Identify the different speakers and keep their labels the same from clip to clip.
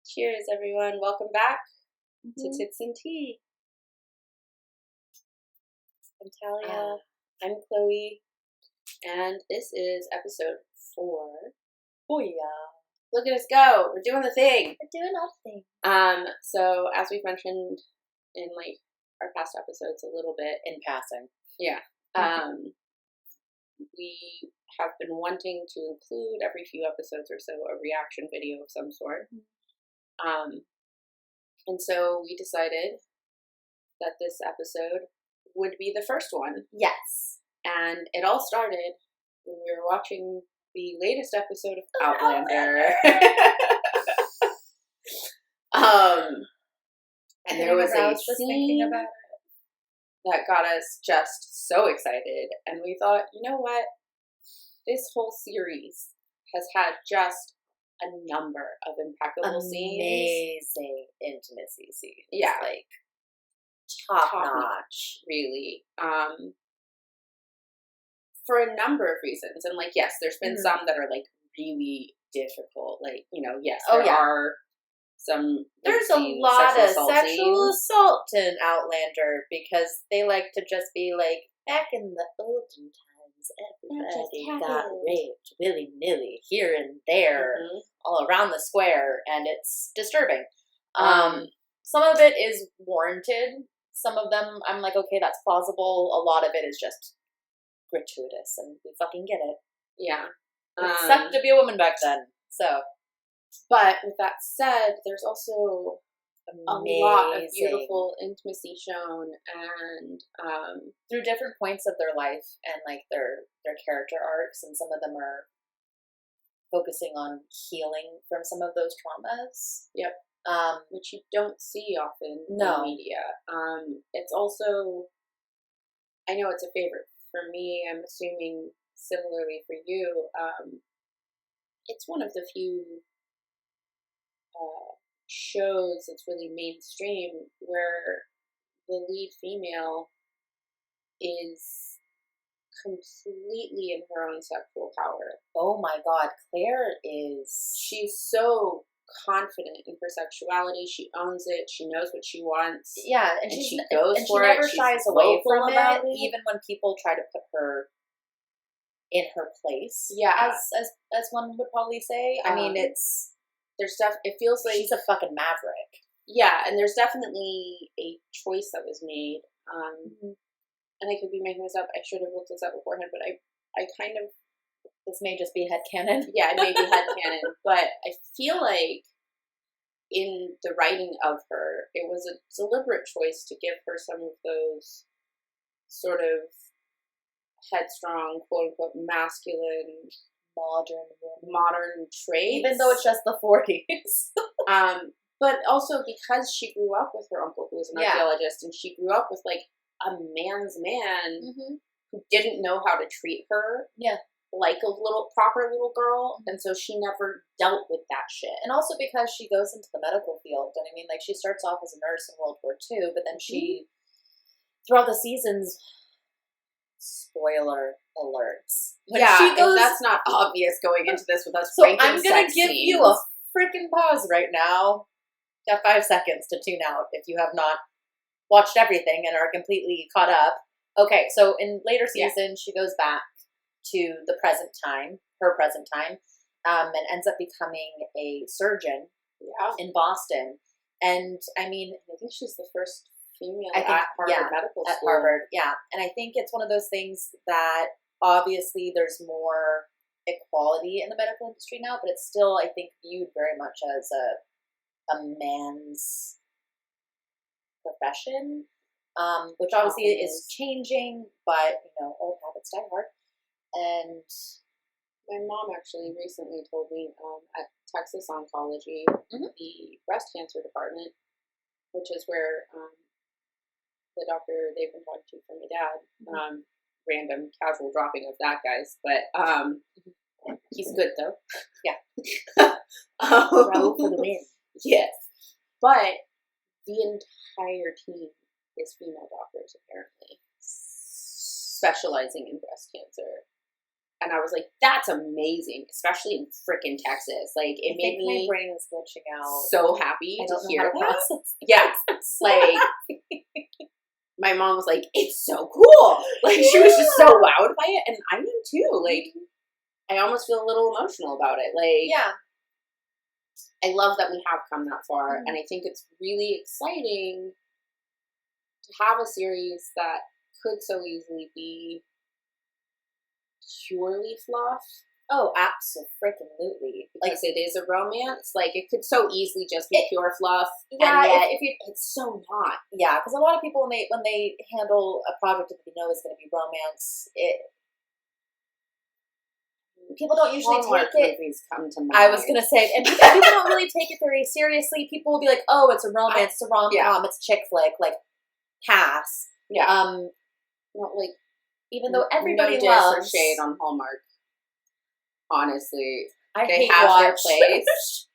Speaker 1: Cheers, everyone. Welcome back to Tits and Tea. I'm Talia. I'm Chloe. And this is episode 4.
Speaker 2: Oh, yeah.
Speaker 1: Look at us go. We're doing the thing.
Speaker 2: We're doing our thing.
Speaker 1: So as we've mentioned in our past episodes a little bit.
Speaker 2: In passing.
Speaker 1: Yeah. We have been wanting to include every few episodes or so a reaction video of some sort. And so we decided that this episode would be the first one.
Speaker 2: Yes.
Speaker 1: And it all started when we were watching the latest episode of Outlander. And there was a scene that got us just so excited. And we thought, you know what? This whole series has had just a number of impeccable scenes.
Speaker 2: Amazing intimacy scenes.
Speaker 1: Yeah.
Speaker 2: Top notch.
Speaker 1: Really. For a number of reasons. And yes, there's been some that are really difficult. Yes, there are some.
Speaker 2: There's a lot of sexual assault in Outlander because they like to just be back in the olden times, everybody got raped willy-nilly here and there, all around the square, and it's disturbing. Some of it is warranted. Some of them, I'm like, okay, that's plausible. A lot of it is just gratuitous, and we fucking get it.
Speaker 1: Yeah.
Speaker 2: It sucked to be a woman back then, so.
Speaker 1: But with that said, there's also a lot of beautiful intimacy shown, and
Speaker 2: through different points of their life and their character arcs, and some of them are focusing on healing from some of those traumas.
Speaker 1: Yep. Which you don't see often in media. It's also, I know it's a favorite for me. I'm assuming similarly for you. It's one of the few shows that's really mainstream where the lead female is completely in her own sexual power.
Speaker 2: Oh my God, Claire is...
Speaker 1: She's so confident in her sexuality. She owns it. She knows what she wants.
Speaker 2: Yeah, and
Speaker 1: she goes for it.
Speaker 2: She never shies away from it, even when people try to put her in her place.
Speaker 1: Yeah,
Speaker 2: as one would probably say. I mean, it
Speaker 1: feels like
Speaker 2: she's a fucking maverick.
Speaker 1: Yeah, and there's definitely a choice that was made. And I could be making this up. I should have looked this up beforehand, but I kind of...
Speaker 2: This may just be headcanon.
Speaker 1: Yeah, it may be headcanon. But I feel like in the writing of her, it was a deliberate choice to give her some of those sort of headstrong, quote-unquote, masculine, modern traits.
Speaker 2: Even though it's just the 40s.
Speaker 1: But also because she grew up with her uncle, who was an archaeologist, and she grew up with, a man's man who didn't know how to treat her.
Speaker 2: Yeah.
Speaker 1: Like a proper little girl, and so she never dealt with that shit.
Speaker 2: And also because she goes into the medical field, and I mean, she starts off as a nurse in World War II, but then she, throughout the seasons, spoiler alerts.
Speaker 1: She goes, that's not obvious going into this with us.
Speaker 2: So I'm gonna give you a freaking pause right now. Got 5 seconds to tune out if you have not watched everything and are completely caught up. Okay, so in later seasons, she goes back to the present time, her present time, and ends up becoming a surgeon in Boston. And I mean,
Speaker 1: I think she's the first female at Harvard Medical School.
Speaker 2: At Harvard, yeah. And I think it's one of those things that obviously there's more equality in the medical industry now, but it's still, I think, viewed very much as a man's profession, which obviously is changing, but, old habits die hard. And
Speaker 1: my mom actually recently told me at Texas Oncology, the breast cancer department, which is where the doctor they've been talking to for my dad, random casual dropping of that, guys, but he's good though.
Speaker 2: Yeah. Bravo for the win.
Speaker 1: Yes. But the entire team is female doctors, apparently, specializing in breast cancer. And I was like, that's amazing, especially in frickin' Texas. Like, it made me
Speaker 2: my brain is glitching out.
Speaker 1: So happy to hear that.
Speaker 2: Yeah.
Speaker 1: So like, happy. My mom was like, it's so cool. Like, she was just so wowed by it. And I am too. Like, I almost feel a little emotional about it. Like,
Speaker 2: yeah.
Speaker 1: I love that we have come that far. And I think it's really exciting to have a series that could so easily be purely fluff.
Speaker 2: Oh, absolutely.
Speaker 1: Because it is a romance. Like, it could so easily just be pure fluff.
Speaker 2: Yeah,
Speaker 1: and yet it's so not.
Speaker 2: Yeah, because a lot of people, when they handle a project that they know is going to be romance, people don't usually
Speaker 1: Hallmark
Speaker 2: take it.
Speaker 1: Movies come to mind.
Speaker 2: I was going to say, and people don't really take it very seriously. People will be like, oh, it's a romance, it's a rom-com, it's a chick flick, like, pass.
Speaker 1: Yeah. Well, like,
Speaker 2: even though everybody
Speaker 1: no
Speaker 2: loves...
Speaker 1: diss or shade on Hallmark. Honestly.
Speaker 2: They
Speaker 1: have their place.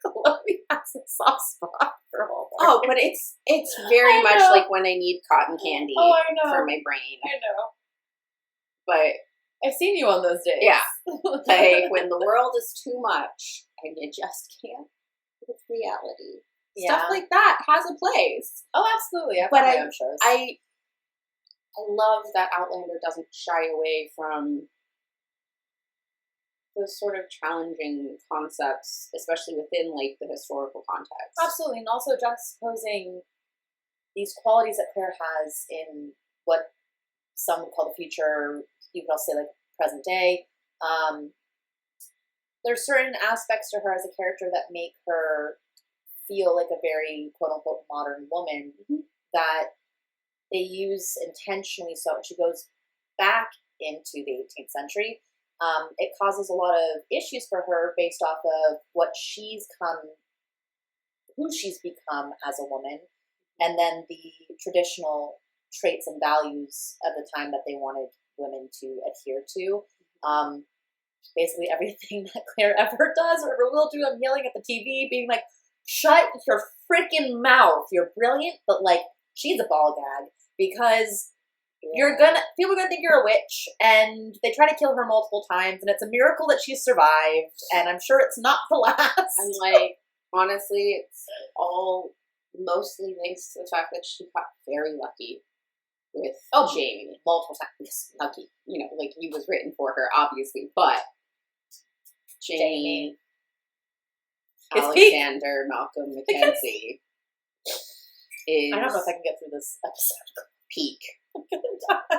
Speaker 2: Chloe has a soft spot for Hallmark.
Speaker 1: Oh, but it's very much like when I need cotton candy for my brain.
Speaker 2: I know.
Speaker 1: But
Speaker 2: I've seen you on those days.
Speaker 1: Yeah. Like, when the world is too much and you just can't with reality.
Speaker 2: Yeah.
Speaker 1: Stuff like that has a place.
Speaker 2: Oh, absolutely.
Speaker 1: I love that Outlander doesn't shy away from those sort of challenging concepts, especially within, like, the historical context.
Speaker 2: Absolutely. And also juxtaposing these qualities that Claire has in what some would call the future, you could also say, like, present day. There's certain aspects to her as a character that make her feel like a very quote-unquote modern woman that they use intentionally. So when she goes back into the 18th century, it causes a lot of issues for her based off of what who she's become as a woman, and then the traditional traits and values of the time that they wanted women to adhere to. Basically everything that Claire ever does or ever will do, I'm yelling at the TV, being like, shut your freaking mouth. You're brilliant, but, like, she's a ball gag because people are gonna think you're a witch, and they try to kill her multiple times, and it's a miracle that she survived, and I'm sure it's not the last.
Speaker 1: And, like, honestly, it's all mostly thanks to the fact that she got very lucky with Jamie multiple times. Lucky, like, he was written for her, obviously, but Jamie, Alexander, Malcolm, Mackenzie is...
Speaker 2: I don't know if I can get through this episode.
Speaker 1: Peak.
Speaker 2: I'm gonna die.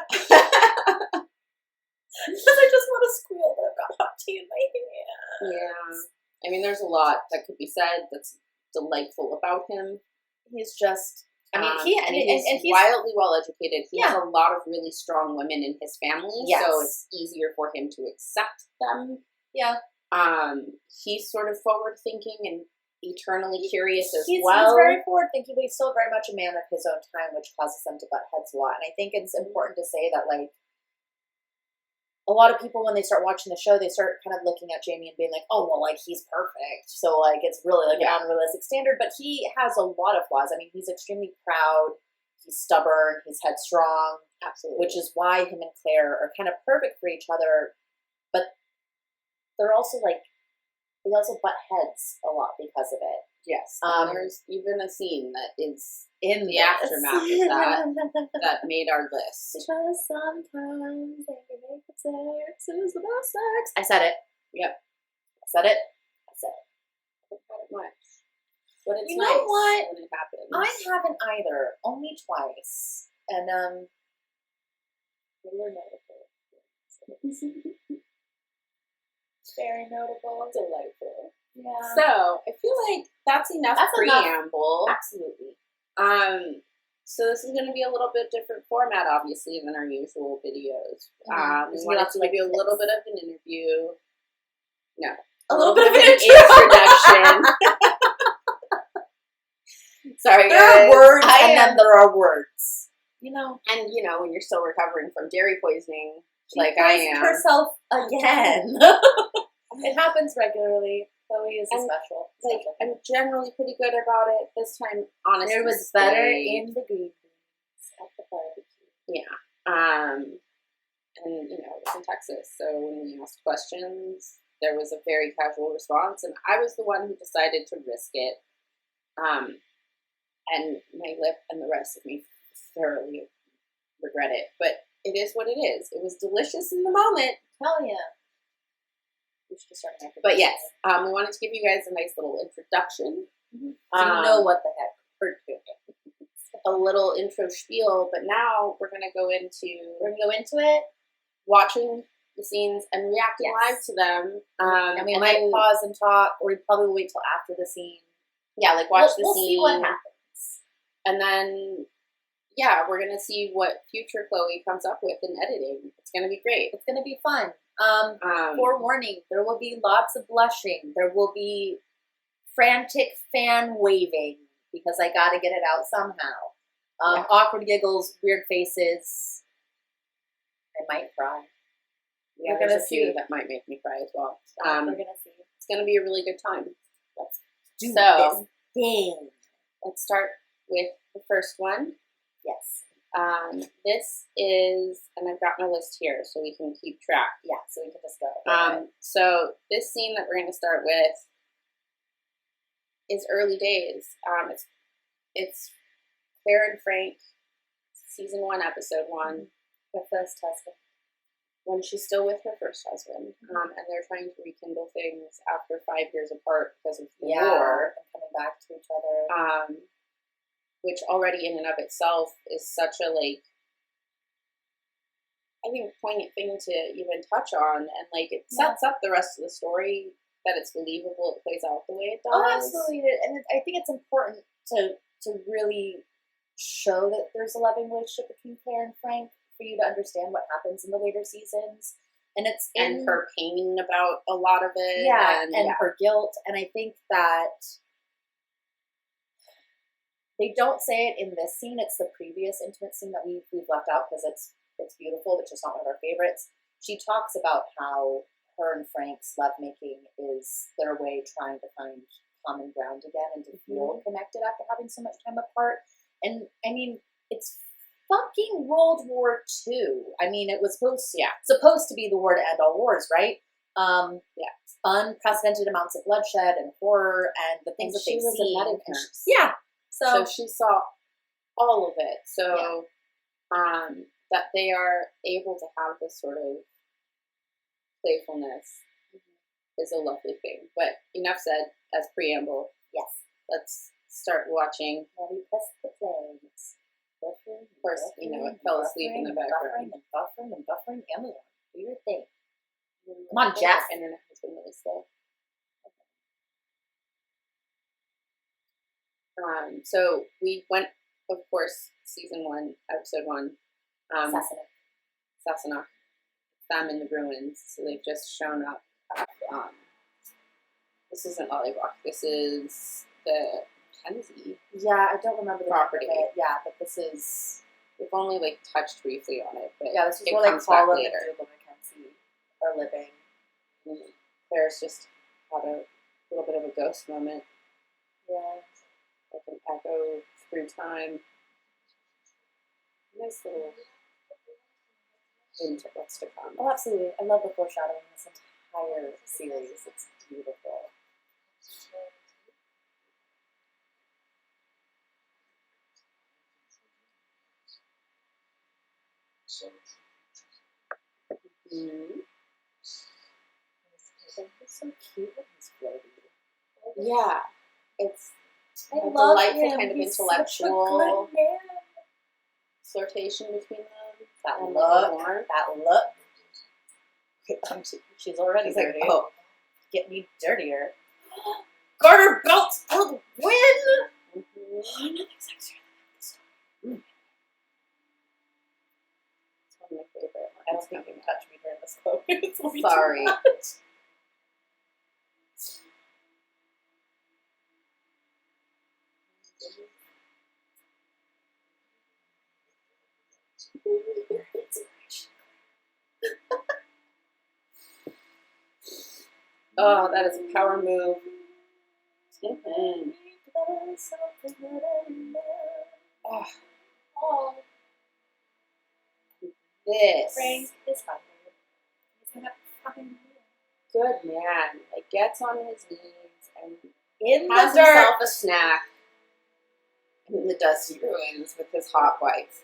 Speaker 2: Because I just want to squeal, but I've got hot tea in my hand.
Speaker 1: Yeah. I mean, there's a lot that could be said that's delightful about him.
Speaker 2: He's just...
Speaker 1: he's wildly well educated. He has a lot of really strong women in his family, so it's easier for him to accept them.
Speaker 2: Yeah.
Speaker 1: He's sort of forward thinking and eternally curious as
Speaker 2: He's very forward thinking, but he's still very much a man of his own time, which causes them to butt heads a lot. And I think it's important to say that, like, a lot of people, when they start watching the show, they start kind of looking at Jamie and being like, oh, well, like, he's perfect. So, like, it's really, like, an unrealistic standard. But he has a lot of flaws. I mean, he's extremely proud. He's stubborn. He's headstrong.
Speaker 1: Absolutely.
Speaker 2: Which is why him and Claire are kind of perfect for each other. But they're also, like, they also butt heads a lot because of it.
Speaker 1: Yes. There's even a scene that is in the aftermath of that made our list.
Speaker 2: Because sometimes they can make the sex is the best sex. I said it.
Speaker 1: Yep.
Speaker 2: I said it.
Speaker 1: Not much. But it's
Speaker 2: you
Speaker 1: nice
Speaker 2: know what?
Speaker 1: when it happens.
Speaker 2: I haven't either. Only twice. And, they were notable. Very notable. Delightful. Yeah.
Speaker 1: So, I feel like that's enough preamble.
Speaker 2: Absolutely.
Speaker 1: So this is going to be a little bit different format, obviously, than our usual videos. We wanted to give you a little bit of an interview. No.
Speaker 2: A little bit of an
Speaker 1: introduction. Sorry,
Speaker 2: there are words, and then there are words.
Speaker 1: And, when you're still recovering from dairy poisoning,
Speaker 2: she
Speaker 1: like I am.
Speaker 2: herself again. It happens regularly. Chloe is special.
Speaker 1: Like, I'm generally pretty good about it. This time, honestly,
Speaker 2: there was butter in the green beans at the barbecue.
Speaker 1: Yeah. And and it was in Texas. So when we asked questions, there was a very casual response, and I was the one who decided to risk it. And my lip and the rest of me thoroughly regret it, but it is what it is. It was delicious in the moment.
Speaker 2: Hell yeah. We should start an
Speaker 1: But yes, we wanted to give you guys a nice little introduction.
Speaker 2: Mm-hmm. So you know what the heck we're doing.
Speaker 1: A little intro spiel, but now we're gonna go into
Speaker 2: it,
Speaker 1: watching the scenes and reacting live to them.
Speaker 2: And we might pause and talk, or we probably will wait till after the scene.
Speaker 1: Yeah, like watch the scene.
Speaker 2: We'll see what happens.
Speaker 1: And then we're gonna see what future Chloe comes up with in editing. It's gonna be great.
Speaker 2: It's gonna be fun. Forewarning, there will be lots of blushing. There will be frantic fan waving because I gotta get it out somehow. Awkward giggles, weird faces. I might cry.
Speaker 1: Yeah, there's a few that might make me cry as well.
Speaker 2: We're gonna see.
Speaker 1: It's gonna be a really good time.
Speaker 2: Let's do this thing.
Speaker 1: Let's start with the first one.
Speaker 2: Yes.
Speaker 1: This is, and I've got my list here so we can keep track.
Speaker 2: Yeah, so we can just go.
Speaker 1: So this scene that we're going to start with is early days. It's Claire and Frank, season 1, episode 1.
Speaker 2: Her first husband.
Speaker 1: When she's still with her first husband, and they're trying to rekindle things after 5 years apart because of the war,
Speaker 2: and coming back to each other.
Speaker 1: Which already in and of itself is such a, I think, poignant thing to even touch on, and it sets up the rest of the story that it's believable, it plays out the way it does.
Speaker 2: Oh, absolutely, and I think it's important to really show that there's a loving relationship between Claire and Frank for you to understand what happens in the later seasons, and and
Speaker 1: her pain about a lot of it,
Speaker 2: and her guilt, and I think that. They don't say it in this scene. It's the previous intimate scene that we've left out because it's beautiful, but just not one of our favorites. She talks about how her and Frank's lovemaking is their way trying to find common ground again and to feel connected after having so much time apart. And I mean, it's fucking World War II. I mean, it was supposed to be the war to end all wars, right? Unprecedented amounts of bloodshed and horror and the things that they've seen.
Speaker 1: A medic nurse.
Speaker 2: Yeah.
Speaker 1: So she saw all of it. So that they are able to have this sort of playfulness is a lovely thing. But enough said as preamble.
Speaker 2: Yes.
Speaker 1: Let's start watching.
Speaker 2: Now we press the flames.
Speaker 1: Of course, it fell asleep in the background.
Speaker 2: Buffering. Amazon. Do your thing. Come on, Jeff.
Speaker 1: Internet has been really slow. So we went, of course, season 1, episode 1. Sassenach. Them in the ruins. So they've just shown up. This isn't Lollywalk. This is the Mackenzie.
Speaker 2: Yeah, I don't remember the
Speaker 1: property.
Speaker 2: Yeah, but this is.
Speaker 1: We've only touched briefly on it, but
Speaker 2: this is where Paula and Dougal Mackenzie are living.
Speaker 1: Claire's just had a little bit of a ghost moment.
Speaker 2: Yeah.
Speaker 1: An echo through time. Nice little into what's to come.
Speaker 2: Oh, absolutely. I love the foreshadowing in this entire series. It's beautiful. He's so cute when he's floaty.
Speaker 1: Yeah. It's
Speaker 2: I love
Speaker 1: delightful
Speaker 2: him.
Speaker 1: kind of
Speaker 2: He's
Speaker 1: intellectual flirtation between them. That look.
Speaker 2: She's already dirty.
Speaker 1: Oh,
Speaker 2: get me dirtier. Garter belts for the win!
Speaker 1: Nothing sexier than this story. It's one of my favorite.
Speaker 2: I don't think you can touch me during this quote.
Speaker 1: Sorry. Oh, that is a power move. Mm-hmm. Oh. This
Speaker 2: Frank is fine. He's gonna find
Speaker 1: good man, like, gets on his knees and
Speaker 2: in
Speaker 1: has
Speaker 2: the dirt.
Speaker 1: himself a snack in the dusty ruins with his hot wife.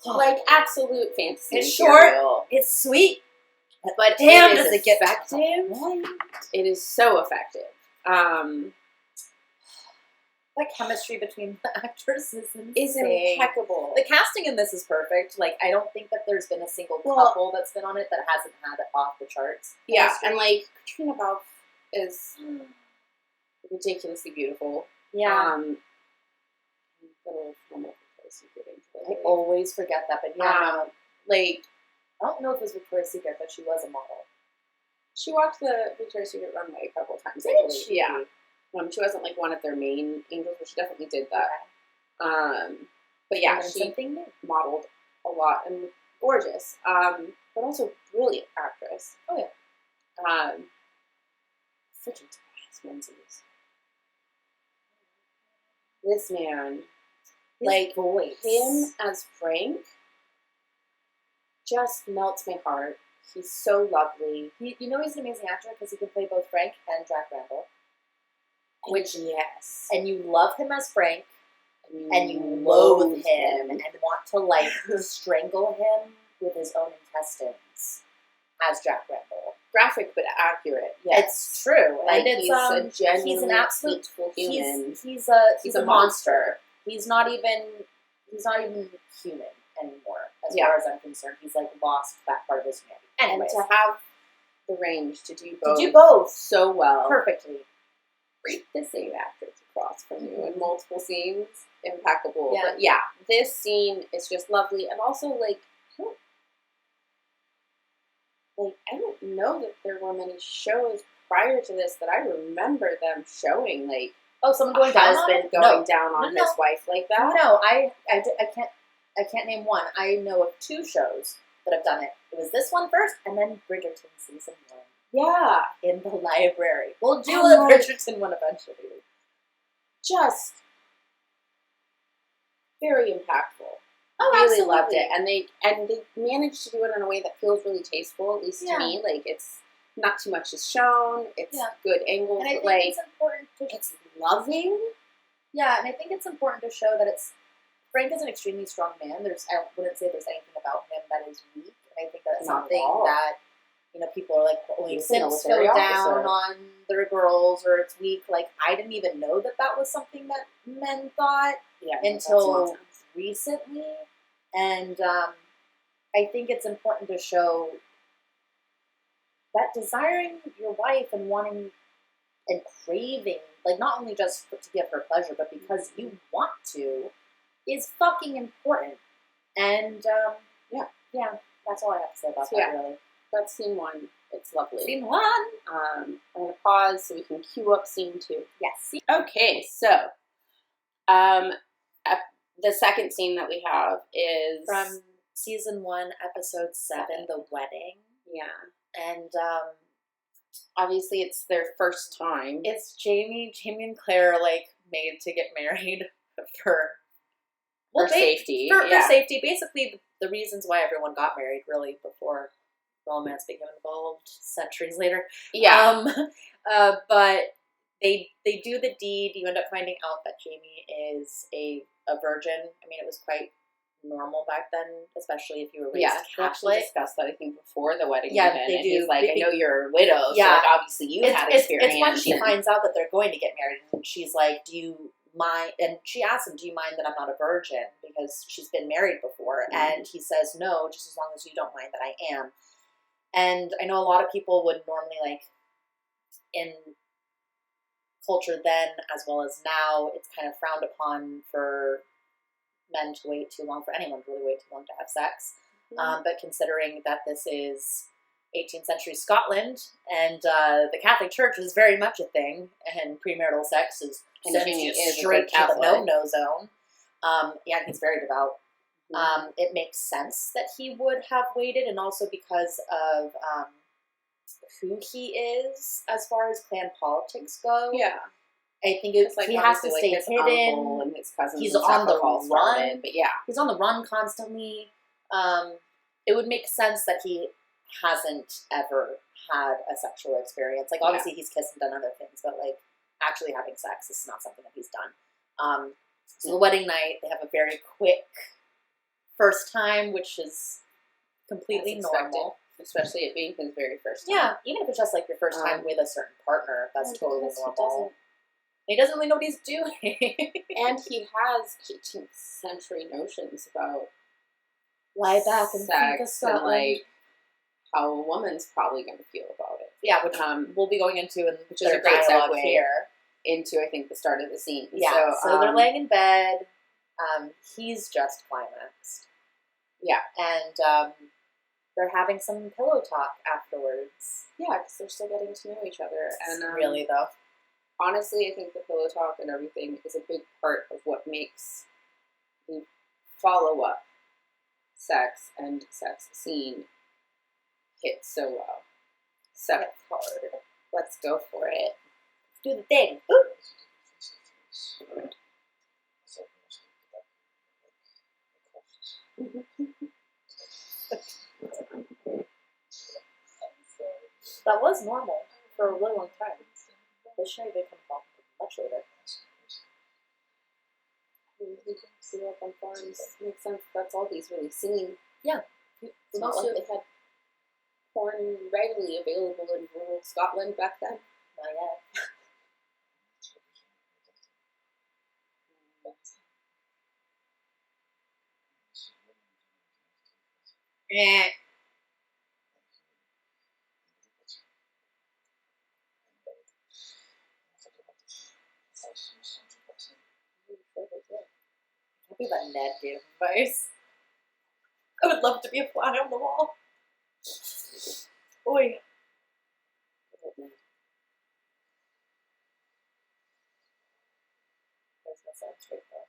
Speaker 1: Like, absolute fantasy
Speaker 2: It's
Speaker 1: material.
Speaker 2: short. It's sweet.
Speaker 1: But
Speaker 2: damn,
Speaker 1: it
Speaker 2: does
Speaker 1: is
Speaker 2: it get
Speaker 1: effective. It is so effective.
Speaker 2: The chemistry between the actors is
Speaker 1: impeccable.
Speaker 2: The casting in this is perfect. Like, I don't think that there's been a single couple that's been on it that hasn't had it off the charts.
Speaker 1: Yeah,
Speaker 2: chemistry.
Speaker 1: and like Katrina Balfe is ridiculously beautiful.
Speaker 2: Yeah. I always forget that, but
Speaker 1: like,
Speaker 2: I don't know if it was Victoria's Secret, but she was a model.
Speaker 1: She walked the Victoria's Secret runway a couple of times.
Speaker 2: Did she?
Speaker 1: Yeah. She wasn't like one of their main angels, but she definitely did that. But yeah, she modeled a lot and gorgeous. But also brilliant actress.
Speaker 2: Oh yeah.
Speaker 1: Freaking Tobias Menzies. This man,
Speaker 2: his voice.
Speaker 1: Him as Frank, just melts my heart. He's so lovely.
Speaker 2: He's an amazing actor because he can play both Frank and Jack Randall.
Speaker 1: Which, yes.
Speaker 2: And you love him as Frank, and you loathe him and want to, like, strangle him with his own intestines as Jack Randall.
Speaker 1: Graphic but accurate. Yes.
Speaker 2: It's true.
Speaker 1: Like,
Speaker 2: and it's he's an absolute
Speaker 1: human.
Speaker 2: He's a monster. He's not even human anymore, as far as I'm concerned. He's, like, lost that part of his humanity. Anyways.
Speaker 1: And to have the range to do both.
Speaker 2: So
Speaker 1: well.
Speaker 2: Perfectly.
Speaker 1: The same actors across from you in multiple scenes. Impeccable.
Speaker 2: Yeah.
Speaker 1: But yeah, this scene is just lovely. And also, like, I don't know that there were many shows prior to this that I remember them showing, like,
Speaker 2: someone going down
Speaker 1: on his wife like that.
Speaker 2: No, I can't name one. I know of 2 shows that have done it. It was this one first, and then Bridgerton season 1.
Speaker 1: Yeah.
Speaker 2: In the library. We'll do a Bridgerton one eventually.
Speaker 1: Just very impactful.
Speaker 2: Oh,
Speaker 1: really
Speaker 2: absolutely.
Speaker 1: Loved it. And they managed to do it in a way that feels really tasteful, at least to me. Like, it's not too much is shown. It's good angles.
Speaker 2: And I think
Speaker 1: like,
Speaker 2: it's important to...
Speaker 1: It's loving.
Speaker 2: Yeah, and I think it's important to show that Frank is an extremely strong man. I wouldn't say there's anything about him that is weak. And I think that's something that, people are like, Sims fell down on their girls, or it's weak. Like, I didn't even know that was something that men thought until recently. And I think it's important to show that desiring your wife and wanting and craving, like, not only just to give her pleasure, but because you want to, is fucking important. And, that's all I have to say about that, really.
Speaker 1: That's scene 1. It's lovely.
Speaker 2: Scene 1!
Speaker 1: I'm going to pause so we can cue up scene 2.
Speaker 2: Yes.
Speaker 1: Okay, so, the second scene that we have is...
Speaker 2: from season 1, episode 7, The Wedding.
Speaker 1: Yeah.
Speaker 2: And,
Speaker 1: obviously it's their first time.
Speaker 2: It's Jamie and Claire, like, made to get married for
Speaker 1: safety.
Speaker 2: For safety. Basically, the reasons why everyone got married, really, before romance became involved centuries later.
Speaker 1: Yeah.
Speaker 2: But they do the deed. You end up finding out that Jamie is a virgin. I mean, it was quite normal back then, especially if you were raised Catholic.
Speaker 1: We actually discussed that, I think, before the wedding.
Speaker 2: Yeah,
Speaker 1: even.
Speaker 2: they
Speaker 1: And
Speaker 2: do.
Speaker 1: He's like, I know you're a widow, so like, obviously you had experience.
Speaker 2: It's when she finds out that they're going to get married, and she's like, do you mind? And she asks him, do you mind that I'm not a virgin? Because she's been married before. Mm-hmm. And he says, no, just as long as you don't mind that I am. And I know a lot of people would normally, like, in culture then as well as now, it's kind of frowned upon for men to wait too long, for anyone to really wait too long to have sex. Mm-hmm. But considering that this is 18th century Scotland, and the Catholic Church is very much a thing, and premarital sex is sends you straight to the no-no zone. He's very devout. Mm-hmm. It makes sense that he would have waited, and also because of who he is as far as clan politics go.
Speaker 1: Yeah.
Speaker 2: I think
Speaker 1: like,
Speaker 2: he has to
Speaker 1: like,
Speaker 2: stay
Speaker 1: his
Speaker 2: hidden.
Speaker 1: uncle and his cousins.
Speaker 2: He's
Speaker 1: and
Speaker 2: on the
Speaker 1: all
Speaker 2: run.
Speaker 1: started, but yeah,
Speaker 2: he's on the run constantly. It would make sense that he hasn't ever had a sexual experience. Like, obviously, he's kissed and done other things, but like actually having sex is not something that he's done. So the wedding night, they have a very quick first time, which is completely normal.
Speaker 1: Especially it being his very first time.
Speaker 2: Yeah, even if it's just like your first time with a certain partner, that's totally normal. He doesn't really know what he's doing.
Speaker 1: And he has 18th century notions about
Speaker 2: lie back and
Speaker 1: sex and like how a woman's probably going to feel about it.
Speaker 2: Yeah, which we'll be going into, which is a great segue here
Speaker 1: into, I think, the start of the scene.
Speaker 2: Yeah, so they're laying in bed. He's just climaxed.
Speaker 1: Yeah,
Speaker 2: and they're having some pillow talk afterwards.
Speaker 1: Yeah, because they're still getting to know each other. And
Speaker 2: really, though,
Speaker 1: honestly, I think the pillow talk and everything is a big part of what makes the follow-up sex and sex scene hit so well. So hard. Let's go for it.
Speaker 2: Do the thing. That was normal for a really long time. This show did come along much later.
Speaker 1: We grew up on farms. Makes sense. That's all he's really seen.
Speaker 2: Yeah.
Speaker 1: It's not like they had porn readily available in rural Scotland back then.
Speaker 2: Not yet. Eh. I'd be let Ned give advice. I would love to be a fly on the wall. Oi. That's not sound straight though.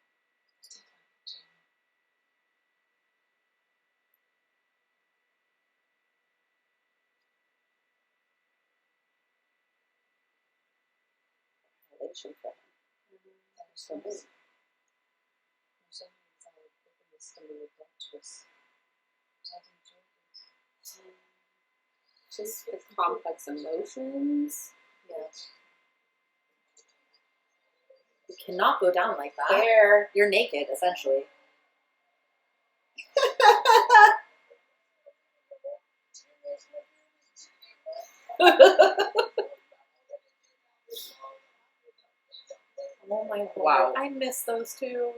Speaker 1: Relation for him. Just the complex emotions.
Speaker 2: Yeah. You cannot go down like that. You're naked, essentially. Oh my god.
Speaker 1: Wow.
Speaker 2: I miss those two.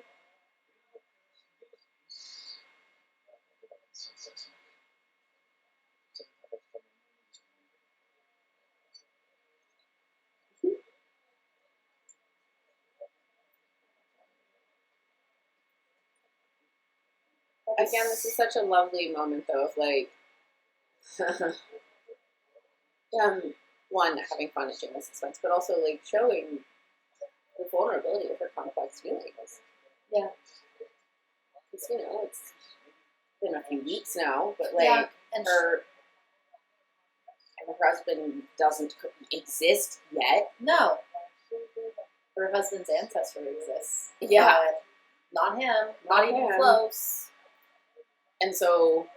Speaker 1: Again, this is such a lovely moment, though, of like, one, having fun at Jana's expense, but also like showing the vulnerability of her complex feelings.
Speaker 2: Yeah.
Speaker 1: Because, it's been a few weeks now, but like, and her husband doesn't exist yet.
Speaker 2: No. Her husband's ancestor exists.
Speaker 1: Yeah.
Speaker 2: Not him. Not even close.
Speaker 1: And so,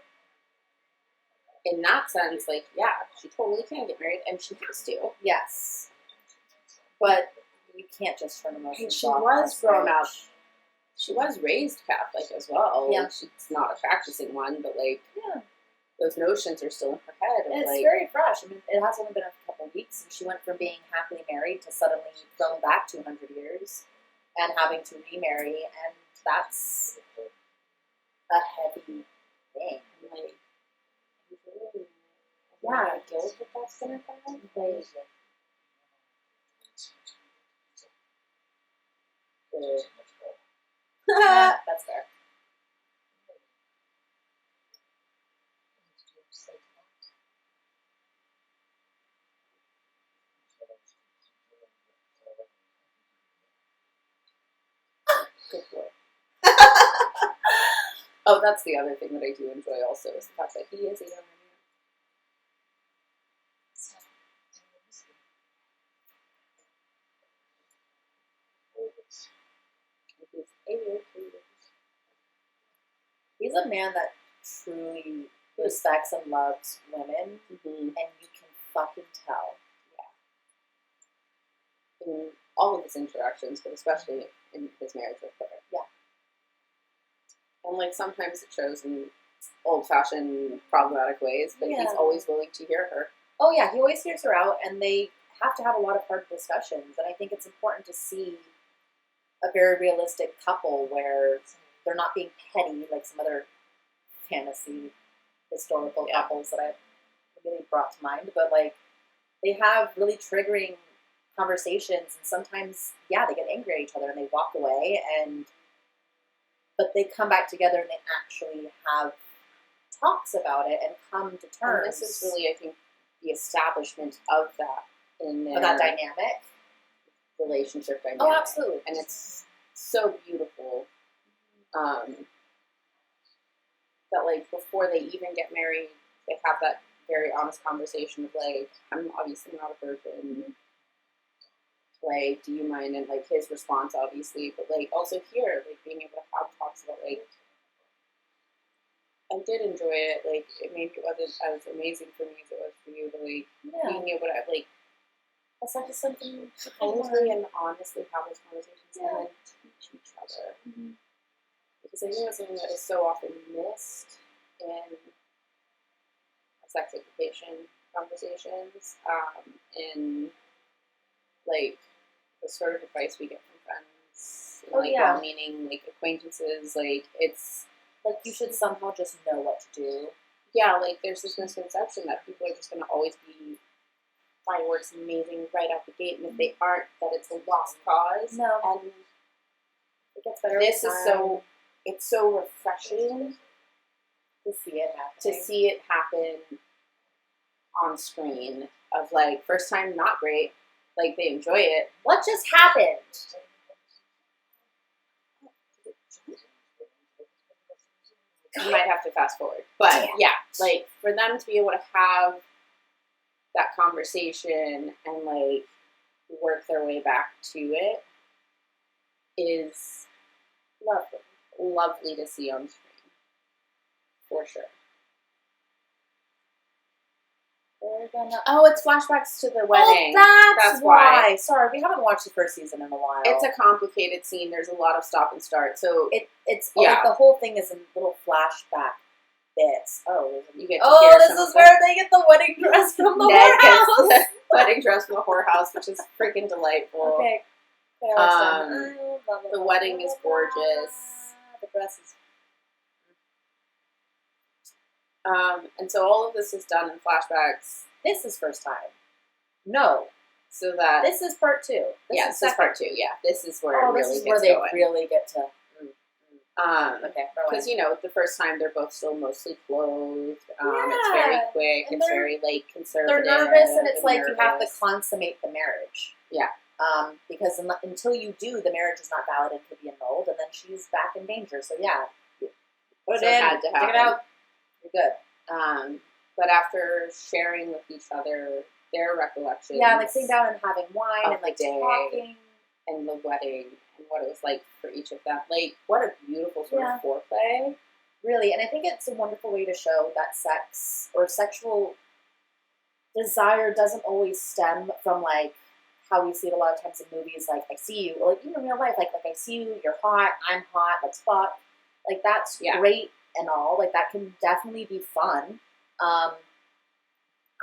Speaker 1: in that sense, like, yeah, she totally can get married, and she has to.
Speaker 2: Yes. But you can't just turn emotions off.
Speaker 1: She was grown up. She was raised Catholic as well.
Speaker 2: Yeah.
Speaker 1: Like, she's not a practicing one, but, like,
Speaker 2: yeah,
Speaker 1: those notions are still in her head.
Speaker 2: It's
Speaker 1: like,
Speaker 2: very fresh. I mean, it has only been a couple weeks, and she went from being happily married to suddenly going back 200 years and having to remarry, and that's a heavy thing.
Speaker 1: Like,
Speaker 2: yeah,
Speaker 1: guilt that that's gonna come.
Speaker 2: Like, that's fair.
Speaker 1: Good boy. Oh, that's the other thing that I do enjoy also is the fact that he is a young man.
Speaker 2: He's a man that truly respects and loves women, and you can fucking tell.
Speaker 1: Yeah. In all of his interactions, but especially in his marriage with her.
Speaker 2: Yeah.
Speaker 1: And, like, sometimes it shows in old-fashioned, problematic ways, but he's always willing to hear her.
Speaker 2: Oh, yeah, he always hears her out, and they have to have a lot of hard discussions, and I think it's important to see a very realistic couple where they're not being petty like some other fantasy historical couples that I've really brought to mind, but, like, they have really triggering conversations, and sometimes, they get angry at each other, and they walk away, but they come back together, and they actually have talks about it and come to terms.
Speaker 1: And this is really, I think, the establishment of that in their...
Speaker 2: Of that dynamic?
Speaker 1: Relationship dynamic.
Speaker 2: Oh, absolutely.
Speaker 1: And it's so beautiful. That, like, before they even get married, they have that very honest conversation of, like, I'm obviously not a virgin. Like, do you mind? And, like, his response, obviously, but, like, also here, like, being able to have talks about, like, I did enjoy it. Like, maybe it wasn't as amazing for me as it was for you, but, like, being able to, like,
Speaker 2: that's not just something
Speaker 1: supposedly and honestly have those conversations and then teach each other. Because I think that's something that is so often missed in sex education conversations, in, like, the sort of advice we get from friends, and, well-meaning, like, acquaintances, like, it's...
Speaker 2: Like, you should somehow just know what to do.
Speaker 1: Yeah, like, there's this misconception that people are just going to always be fireworks amazing right out the gate, and if they aren't, that it's a lost cause.
Speaker 2: No.
Speaker 1: And
Speaker 2: it gets better.
Speaker 1: It's so refreshing
Speaker 2: to see it happen.
Speaker 1: To see it happen on screen. Of, like, first time, not great. Like, they enjoy it.
Speaker 2: What just happened?
Speaker 1: You might have to fast forward. But, like, for them to be able to have that conversation and, like, work their way back to it is lovely to see on screen. For sure. It's flashbacks to the wedding.
Speaker 2: Oh, that's why. Sorry, we haven't watched the first season in a while.
Speaker 1: It's a complicated scene. There's a lot of stop and start. So
Speaker 2: it's like the whole thing is in little flashback bits.
Speaker 1: You get to hear
Speaker 2: this is where they get the wedding dress from the whorehouse.
Speaker 1: The wedding dress from the whorehouse, which is freaking delightful.
Speaker 2: Okay.
Speaker 1: The wedding is gorgeous.
Speaker 2: The dress is...
Speaker 1: and so all of this is done in flashbacks.
Speaker 2: This is first time. No.
Speaker 1: So that...
Speaker 2: This is part 2.
Speaker 1: This is part 2, yeah. This is where it really gets going.
Speaker 2: This is where they really get to...
Speaker 1: Okay. Because, you know, the first time they're both still mostly clothed. It's very quick. It's very, like, conservative.
Speaker 2: They're nervous, and it's like you have to consummate the marriage.
Speaker 1: Yeah.
Speaker 2: Because until you do, the marriage is not valid and could be annulled, and then she's back in danger. So, put it in,
Speaker 1: had to happen.
Speaker 2: Take it out. You're good.
Speaker 1: But after sharing with each other their recollections.
Speaker 2: Yeah, like sitting down and having wine and, like, talking.
Speaker 1: And the wedding and what it was like for each of them. Like, what a beautiful sort of foreplay.
Speaker 2: Really, and I think it's a wonderful way to show that sex or sexual desire doesn't always stem from, like, how we see it a lot of times in movies, like, I see you, or, like, even in real life, like I see you, you're hot, I'm hot, let's fuck. Like, that's great and all. Like, that can definitely be fun.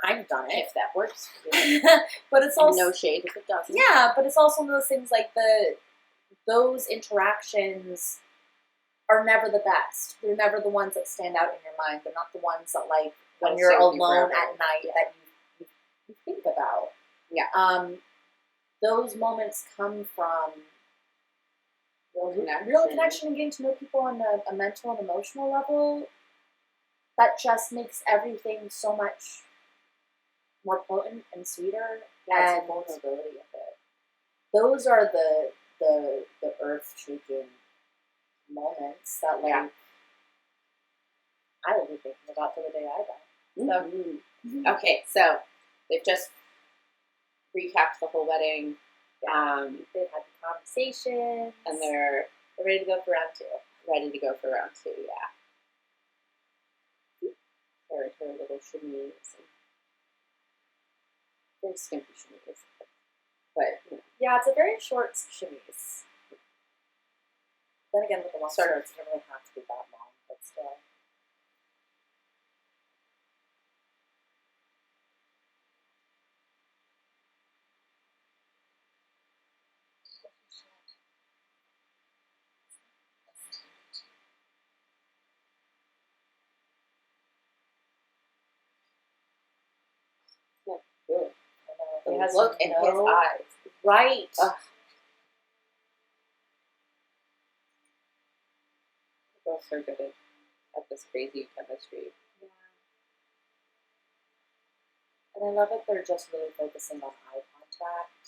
Speaker 2: I've done it.
Speaker 1: If that works for you.
Speaker 2: But it's also...
Speaker 1: No shade if it doesn't.
Speaker 2: Yeah, but it's also one of those things, like, those interactions are never the best. They're never the ones that stand out in your mind. They're not the ones that, like, when you're alone at night that you think about.
Speaker 1: Yeah.
Speaker 2: Those moments come from real connection and getting to know people on a mental and emotional level that just makes everything so much more potent and sweeter.
Speaker 1: Yeah, it's the vulnerability of it.
Speaker 2: Those are the earth-shaking moments that, like, I will be thinking about till the day I die. So.
Speaker 1: Okay, so they've just recapped the whole wedding.
Speaker 2: They've had the conversations.
Speaker 1: And they're
Speaker 2: ready to go for round 2.
Speaker 1: Ready to go for round 2, yeah. her little chemise. Very skimpy chemise. But, you know.
Speaker 2: Yeah, it's a very short chemise. Then again, with the long skirts, it doesn't really have to be that long, but still.
Speaker 1: Good.
Speaker 2: He has
Speaker 1: look in his eyes.
Speaker 2: Right.
Speaker 1: They're both so good at this crazy chemistry.
Speaker 2: Yeah. And I love it. They're just really focusing on eye contact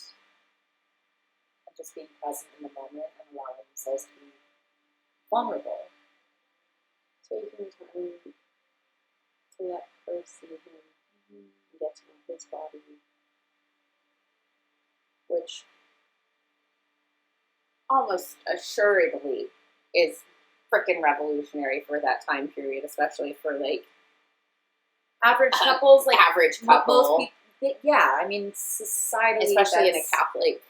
Speaker 2: and just being present in the moment and allowing themselves to be vulnerable.
Speaker 1: So you can turn to let her see him and get to know his body, which almost assuredly is freaking revolutionary for that time period, especially for like
Speaker 2: average couples, like
Speaker 1: average couple.
Speaker 2: Most people, yeah, I mean, society,
Speaker 1: especially in a Catholic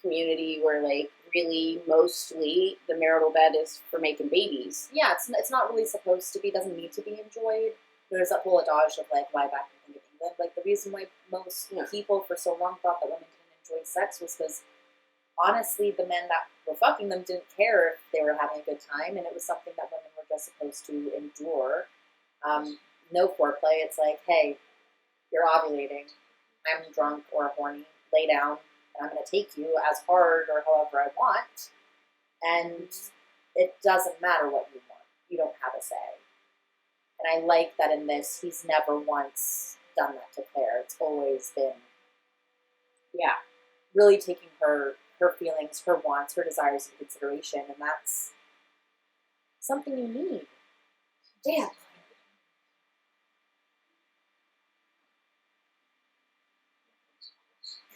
Speaker 1: community where like really mostly the marital bed is for making babies.
Speaker 2: Yeah, it's not really supposed to be, doesn't need to be enjoyed. There's that whole adage of like why back in England, like the reason why most people for so long thought that women didn't enjoy sex was because honestly the men that were fucking them didn't care if they were having a good time, and it was something that women were just supposed to endure. No foreplay. It's like, hey, you're ovulating, I'm drunk or horny, lay down, and I'm going to take you as hard or however I want, and it doesn't matter what you want. You don't have a say. And I like that in this, he's never once done that to Claire. It's always been, really taking her feelings, her wants, her desires into consideration, and that's something you need. Damn.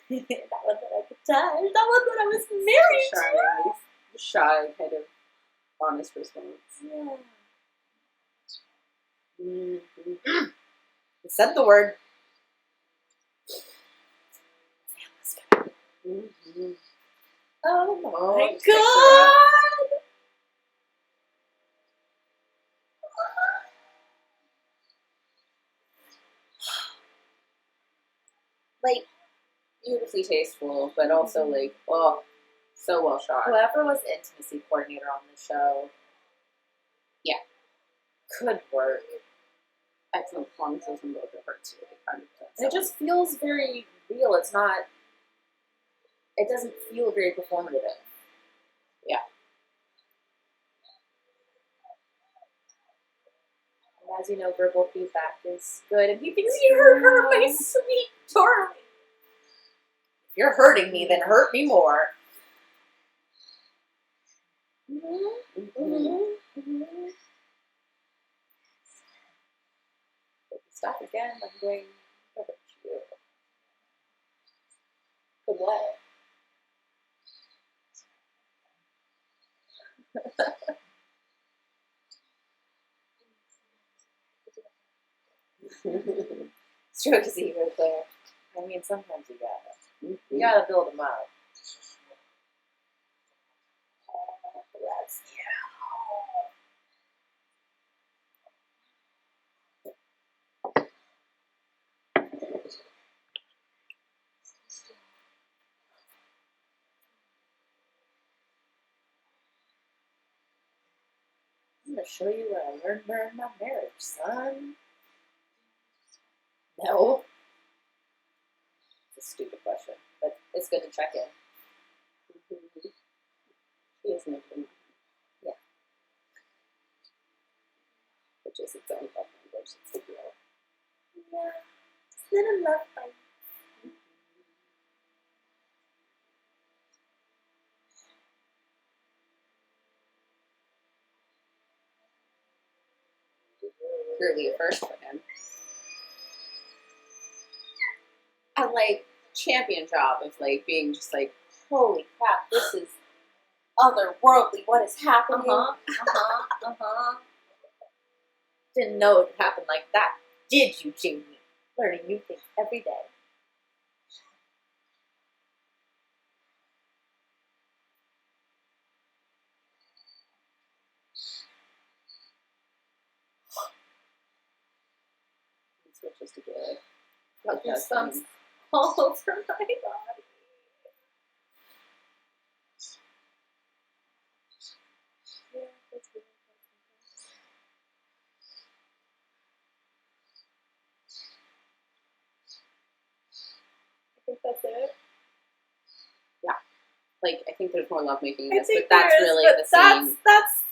Speaker 2: That one that I could touch. That one that I was married to.
Speaker 1: Shy, kind of honest response.
Speaker 2: Yeah. Mm-hmm. Said the word. Mm-hmm. Oh my god!
Speaker 1: Like, beautifully tasteful, but also like, oh, so well shot.
Speaker 2: Whoever was intimacy coordinator on the show, could work.
Speaker 1: Excellent performances from both of her too.
Speaker 2: It just feels very real. It's not. It doesn't feel very performative.
Speaker 1: Yeah.
Speaker 2: And as you know, verbal feedback is good, and he thinks you hurt her, my sweet darling. If you're hurting me, then hurt me more. Mm-hmm. Mm-hmm. Mm-hmm. Stop again. I'm going to hurt you. Good what? Stroke his ego there. I mean, sometimes you gotta. You gotta build them up. That's I'm gonna show you what I learned during my marriage, son. No. It's a stupid question, but it's good to check in.
Speaker 1: He is making
Speaker 2: Yeah.
Speaker 1: which is its own love language. It's a deal.
Speaker 2: Yeah. It's been a love fight.
Speaker 1: Clearly a first for him. And like, champion job of like being just like, holy crap, this is otherworldly. What is happening?
Speaker 2: Didn't know it would happen like that. did you, Jamie? Learning new things every day.
Speaker 1: Switches to good.
Speaker 2: Got goosebumps all over my body. Yeah, that's good. I think that's it.
Speaker 1: Yeah. Like, I think there's more lovemaking in
Speaker 2: I
Speaker 1: this,
Speaker 2: think
Speaker 1: but that's
Speaker 2: there is,
Speaker 1: really
Speaker 2: but
Speaker 1: the scene.
Speaker 2: That's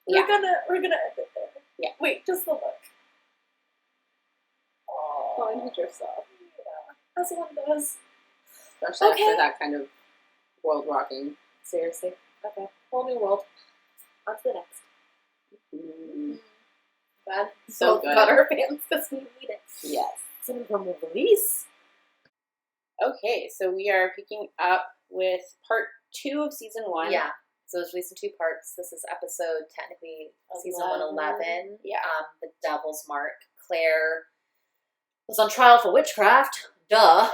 Speaker 1: Yeah.
Speaker 2: we're gonna end it there.
Speaker 1: Yeah.
Speaker 2: Wait, just the look.
Speaker 1: Oh, and he drifts off.
Speaker 2: Yeah. As one does.
Speaker 1: Especially
Speaker 2: Okay.
Speaker 1: after that kind of world rocking.
Speaker 2: Seriously. Okay. Whole new world. On to the next. Bad.
Speaker 1: So
Speaker 2: Both
Speaker 1: good.
Speaker 2: got our fans because we need it.
Speaker 1: Yes.
Speaker 2: Some of them will release.
Speaker 1: Okay, so we are picking up with part 2 of season 1.
Speaker 2: Yeah. So it's released in 2 parts. This is episode, technically, season 111.
Speaker 1: Yeah.
Speaker 2: The Devil's Mark. Claire was on trial for witchcraft. Duh.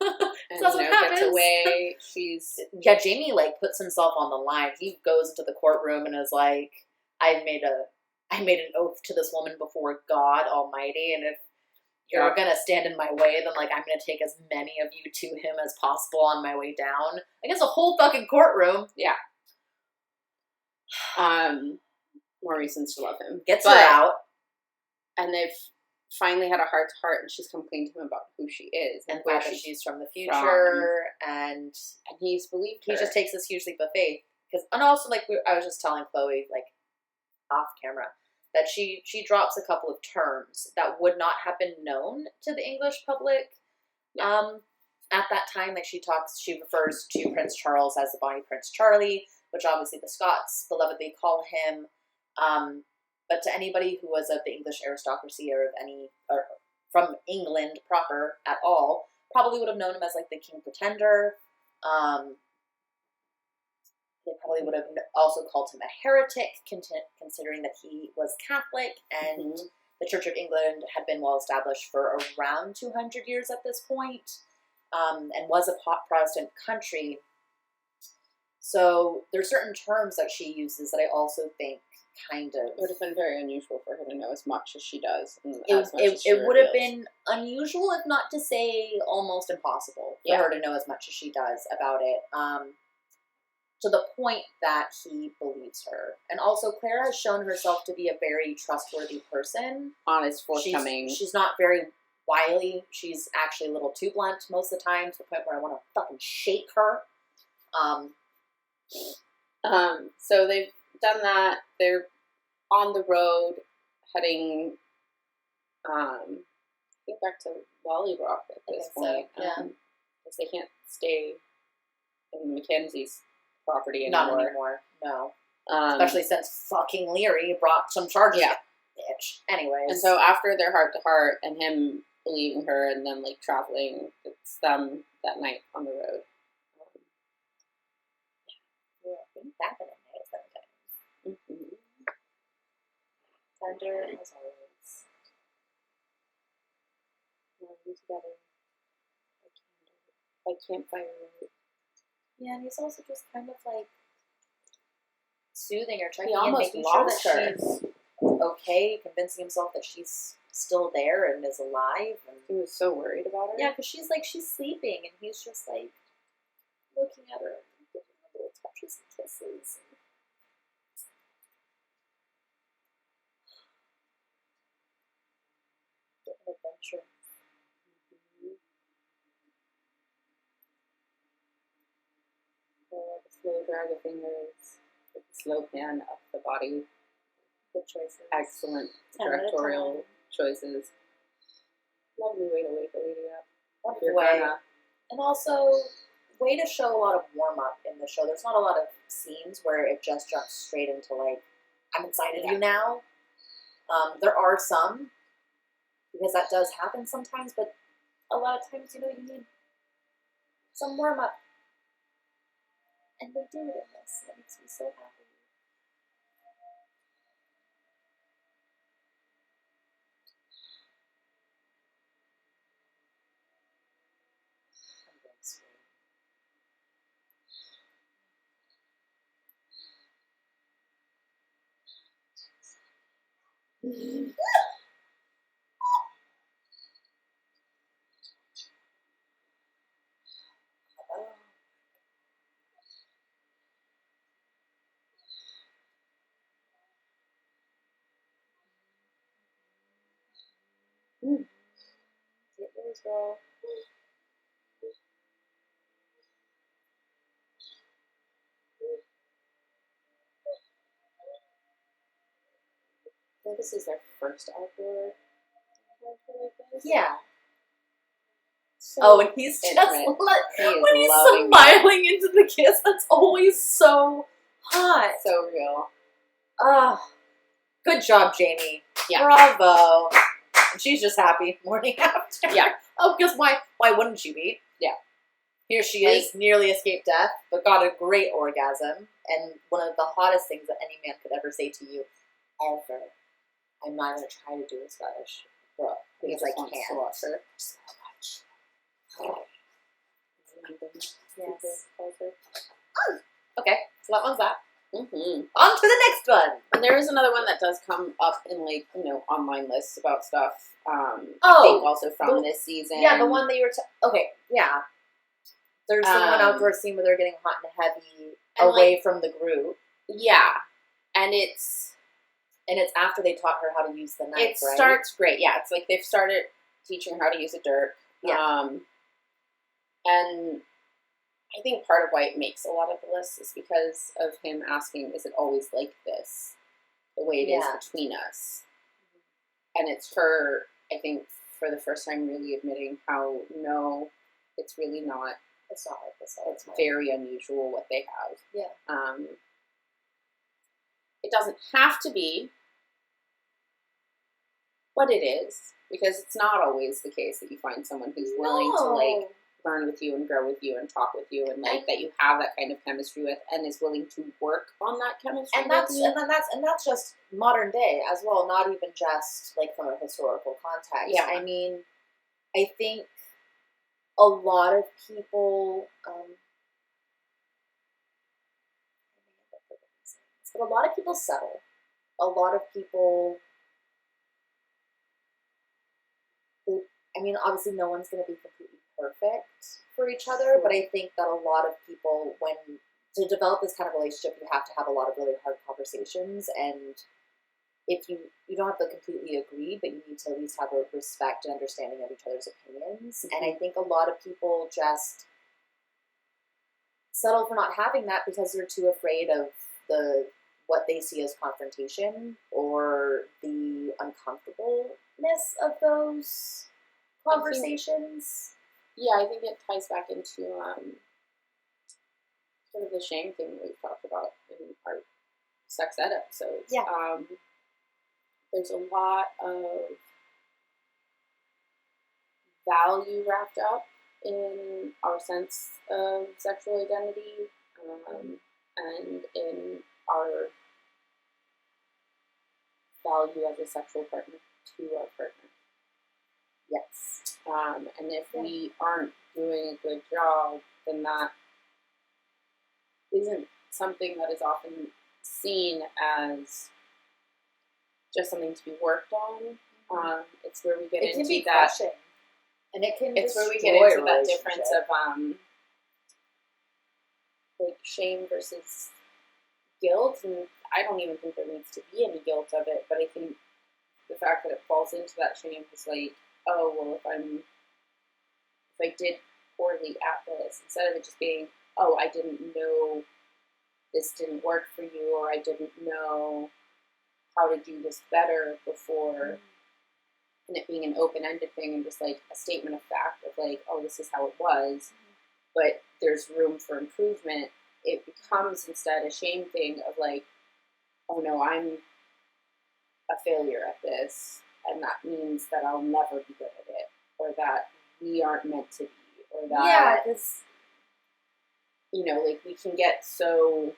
Speaker 1: And,
Speaker 2: So
Speaker 1: gets away. She's...
Speaker 2: Yeah, Jamie, like, puts himself on the line. He goes into the courtroom and is like, I made an oath to this woman before God Almighty, and if you're gonna stand in my way, then, like, I'm gonna take as many of you to him as possible on my way down. I guess a whole fucking courtroom.
Speaker 1: Yeah. More reasons to love him.
Speaker 2: Gets her out.
Speaker 1: And they've finally had a heart-to-heart, and she's complained to him about who she is.
Speaker 2: And where she's from the future, and
Speaker 1: he's believed her.
Speaker 2: He just takes this huge leap of faith. And also, like, I was just telling Chloe, like, off camera, that she drops a couple of terms that would not have been known to the English public at that time. Like, she refers to Prince Charles as the Bonnie Prince Charlie, which obviously the Scots belovedly call him. But to anybody who was of the English aristocracy or from England proper at all, probably would have known him as, like, the King Pretender. They probably would have also called him a heretic, considering that he was Catholic, and the Church of England had been well established for around 200 years at this point, and was a Protestant country. So there's certain terms that she uses that I also think kind of...
Speaker 1: It would have been very unusual for her to know as much as she does.
Speaker 2: It would have been unusual, if not to say almost impossible, for her to know as much as she does about it. To the point that he believes her. And also, Claire has shown herself to be a very trustworthy person.
Speaker 1: Honest, forthcoming.
Speaker 2: She's not very wily. She's actually a little too blunt most of the time, to the point where I want to fucking shake her.
Speaker 1: So they've done that. They're on the road, heading, I think back to Lollyrock at this point. Because they can't stay in Mackenzie's property anymore.
Speaker 2: Not anymore, no. Especially since fucking Leary brought some charges.
Speaker 1: Yeah.
Speaker 2: Bitch. Anyways.
Speaker 1: And so after their heart-to-heart and him believing her and then, like, traveling, it's them that night on the road.
Speaker 2: Yeah, things happen at night sometimes. Tender as always.
Speaker 1: Working together. Like campfire.
Speaker 2: Yeah, and he's also just kind of, like, soothing her, checking
Speaker 1: he
Speaker 2: in,
Speaker 1: almost
Speaker 2: making sure
Speaker 1: lost
Speaker 2: that
Speaker 1: her.
Speaker 2: she's okay, convincing himself that she's still there and is alive. And
Speaker 1: he was so worried about her.
Speaker 2: Yeah, because she's sleeping, and he's just, like, looking at her and giving her little touches and kisses. Get an adventure.
Speaker 1: The slow drag of fingers, the slow pan up the body.
Speaker 2: Good choices.
Speaker 1: Excellent directorial choices. Lovely way to wake a lady up.
Speaker 2: Wonderful way. And also, way to show a lot of warm-up in the show. There's not a lot of scenes where it just jumps straight into, like, I'm inside of you now. There are some, because that does happen sometimes, but a lot of times, you need some warm-up. And they do it in this, and it makes me so happy. Get yours, girl.
Speaker 1: I think this is their first outdoor adventure like this.
Speaker 2: Yeah.
Speaker 1: So
Speaker 2: and he's
Speaker 1: intimate.
Speaker 2: just when he's smiling into the kiss, that's always so hot.
Speaker 1: So real.
Speaker 2: Good job, Jamie.
Speaker 1: Yeah.
Speaker 2: Bravo. And she's just happy morning after.
Speaker 1: Yeah.
Speaker 2: Oh, because why wouldn't she be?
Speaker 1: Yeah.
Speaker 2: Here she is, nearly escaped death, but got a great orgasm, and one of the hottest things that any man could ever say to you, ever. I'm not going to try to do a Scottish, bro, because I can't. So much. Yes. Okay, so that one's that.
Speaker 1: Mm-hmm.
Speaker 2: On to the next one.
Speaker 1: And there is another one that does come up in, like, online lists about stuff. I think also from this season.
Speaker 2: Yeah, the one that you were. Okay, yeah. There's the one outdoor scene where they're getting hot and heavy away from the group.
Speaker 1: Yeah, and it's
Speaker 2: after they taught her how to use the knife.
Speaker 1: It starts great. Yeah, it's like they've started teaching her how to use a dirk.
Speaker 2: Yeah.
Speaker 1: And I think part of why it makes a lot of the lists is because of him asking, is it always like this? The way it is between us. And it's her, I think, for the first time really admitting how, no, it's really not.
Speaker 2: It's not like this.
Speaker 1: It's very unusual what they have.
Speaker 2: Yeah.
Speaker 1: It doesn't have to be, but it is. Because it's not always the case that you find someone who's willing to, like, learn with you and grow with you and talk with you and, like, that you have that kind of chemistry with and is willing to work on that chemistry
Speaker 2: and that's just modern day as well, not even just, like, from a historical context.
Speaker 1: Yeah.
Speaker 2: I mean, I think a lot of people, but a lot of people settle. A lot of people, obviously no one's going to be completely perfect for each other, but I think that a lot of people, to develop this kind of relationship, you have to have a lot of really hard conversations, and if you don't have to completely agree, but you need to at least have a respect and understanding of each other's opinions. Mm-hmm. And I think a lot of people just settle for not having that because they're too afraid of what they see as confrontation or the uncomfortableness of those conversations.
Speaker 1: I think it ties back into sort of the shame thing that we've talked about in our sex ed episodes.
Speaker 2: Yeah.
Speaker 1: There's a lot of value wrapped up in our sense of sexual identity and in our value as a sexual partner to our partner.
Speaker 2: Yes.
Speaker 1: And if we aren't doing a good job, then that isn't something that is often seen as just something to be worked on. It's where we get into that.
Speaker 2: Crushing. And it can.
Speaker 1: It's where we get into that difference of like shame versus guilt, and I don't even think there needs to be any guilt of it. But I think the fact that it falls into that shame is like, oh well, if I did poorly at this, instead of it just being, oh, I didn't know this didn't work for you, or I didn't know how to do this better before, and it being an open-ended thing and just like a statement of fact of like, oh, this is how it was, but there's room for improvement. It becomes instead a shame thing of like, oh no, I'm a failure at this, and that means that I'll never be good at it, or that we aren't meant to be, or that
Speaker 2: it's
Speaker 1: like we can get so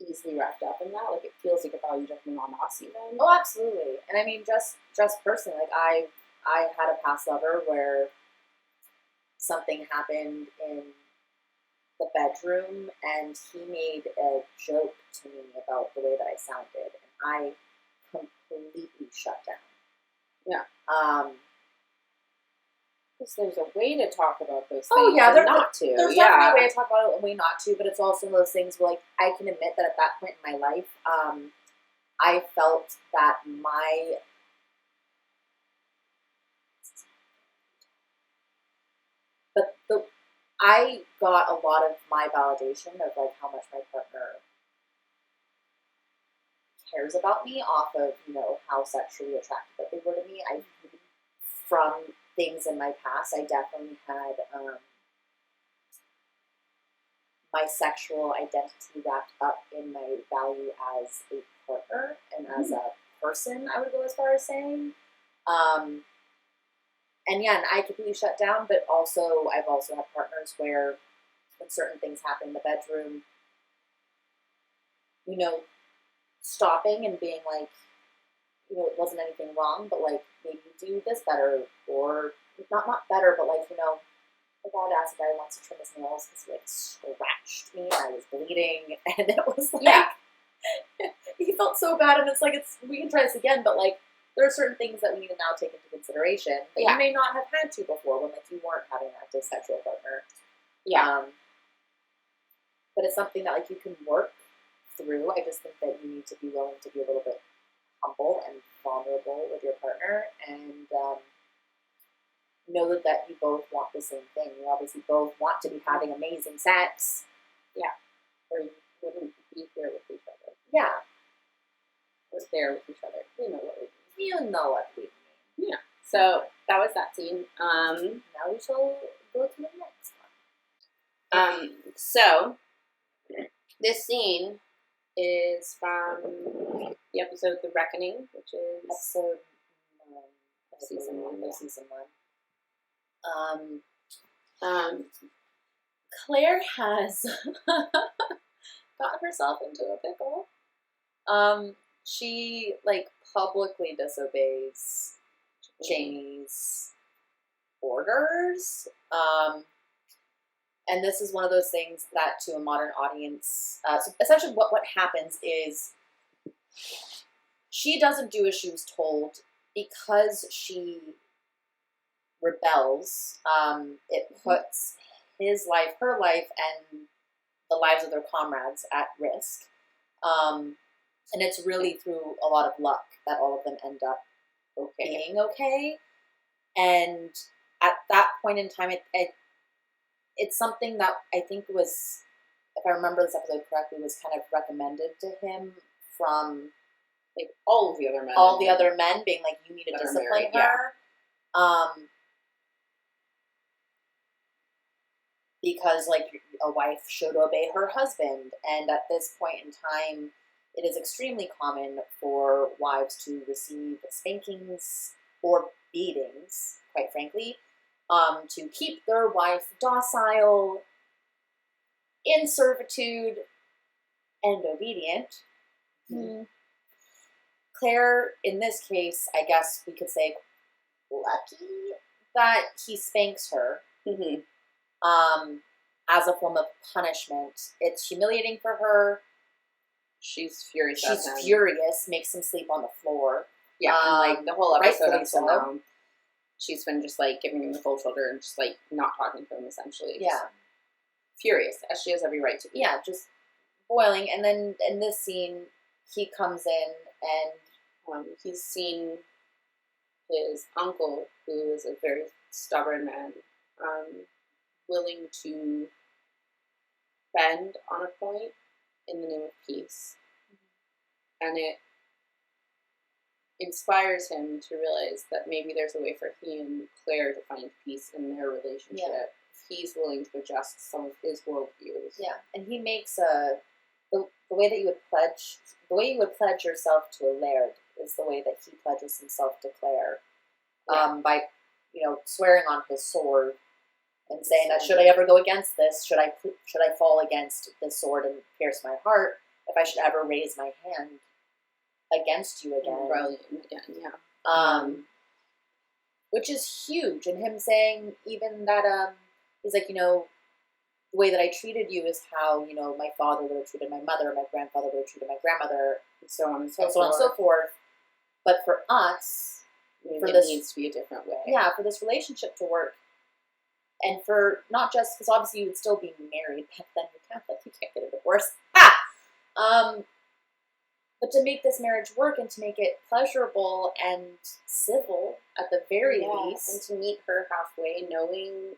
Speaker 1: easily wrapped up in that. Like it feels like a value judgment on us even.
Speaker 2: Oh, absolutely. And I mean, just personally, like I had a past lover where something happened in the bedroom and he made a joke to me about the way that I sounded, and I completely shut down.
Speaker 1: Yeah.
Speaker 2: Because
Speaker 1: there's a way to talk about those things.
Speaker 2: Oh yeah,
Speaker 1: there's not to.
Speaker 2: There's definitely a way to talk about it and a way not to. But it's also one of those things where, like, I can admit that at that point in my life, I felt that I got a lot of my validation of, like, how much my partner cares about me off of, you know, how sexually attracted that they were to me. From things in my past, I definitely had my sexual identity wrapped up in my value as a partner and as a person, I would go as far as saying. And yeah, and I completely shut down, but also I've also had partners where when certain things happen in the bedroom, you know, stopping and being like, you know, it wasn't anything wrong, but like, maybe do this better, or not better, but like, you know, my dad asked if I wanted to trim his nails because he like scratched me and I was bleeding, and it was like, he felt so bad, and it's like, we can try this again, but like, there are certain things that we need to now take into consideration that you may not have had to before when, like, you weren't having an active sexual partner. Yeah. But it's something that, like, you can work through. I just think that you need to be willing to be a little bit humble and vulnerable with your partner, and know that you both want the same thing. You obviously both want to be having amazing sex. Yeah. Or you wouldn't be here with each other. Yeah. Or there with each other. You know what we mean. You know what we mean. Yeah. So that was that scene. Now we shall go to the next one.
Speaker 1: So this scene is from the episode The Reckoning, which is
Speaker 2: episode
Speaker 1: season 1.
Speaker 2: Yeah. Season 1. Claire has gotten herself into a pickle. She, like, publicly disobeys Jamie's orders. And this is one of those things that, to a modern audience, so essentially what happens is she doesn't do as she was told because she rebels. It puts his life, her life, and the lives of their comrades at risk. And it's really through a lot of luck that all of them end up being okay. And at that point in time, it's something that I think was, if I remember this episode correctly, was kind of recommended to him from, like, all of the other men. All the other men being like, you need to discipline her. Yeah. Because, like, a wife should obey her husband. And at this point in time, it is extremely common for wives to receive spankings or beatings, quite frankly, to keep their wife docile, in servitude, and obedient. Mm-hmm. Claire, in this case, I guess we could say, lucky that he spanks her. Mm-hmm. As a form of punishment. It's humiliating for her. She's furious. She's furious. Makes him sleep on the floor. Yeah, and like the whole episode up to now, she's been just like giving him the cold shoulder and just like not talking to him, essentially. Yeah, furious, as she has every right to be. Yeah, just boiling. And then in this scene, he comes in and he's seen his uncle, who is a very stubborn man, willing to bend on a point in the name of peace. Mm-hmm. And it inspires him to realize that maybe there's a way for he and Claire to find peace in their relationship. Yeah. If he's willing to adjust some of his worldviews. Yeah, and he makes the way that you would pledge yourself to a laird is the way that he pledges himself to Claire. Yeah. By, you know, swearing on his sword. And saying that, should I ever go against this? Should I fall against this sword and pierce my heart? If I should ever raise my hand against you again, yeah. Which is huge. And him saying even that, he's like, you know, the way that I treated you is how, you know, my father would have treated my mother, my grandfather would have treated my grandmother, and so on and so forth. But for us,
Speaker 1: it needs to be a different way.
Speaker 2: Yeah, for this relationship to work, and for not just because obviously you would still be married, but then you're Catholic, you can't get a divorce. But to make this marriage work and to make it pleasurable and civil at the very least,
Speaker 1: and to meet her halfway, knowing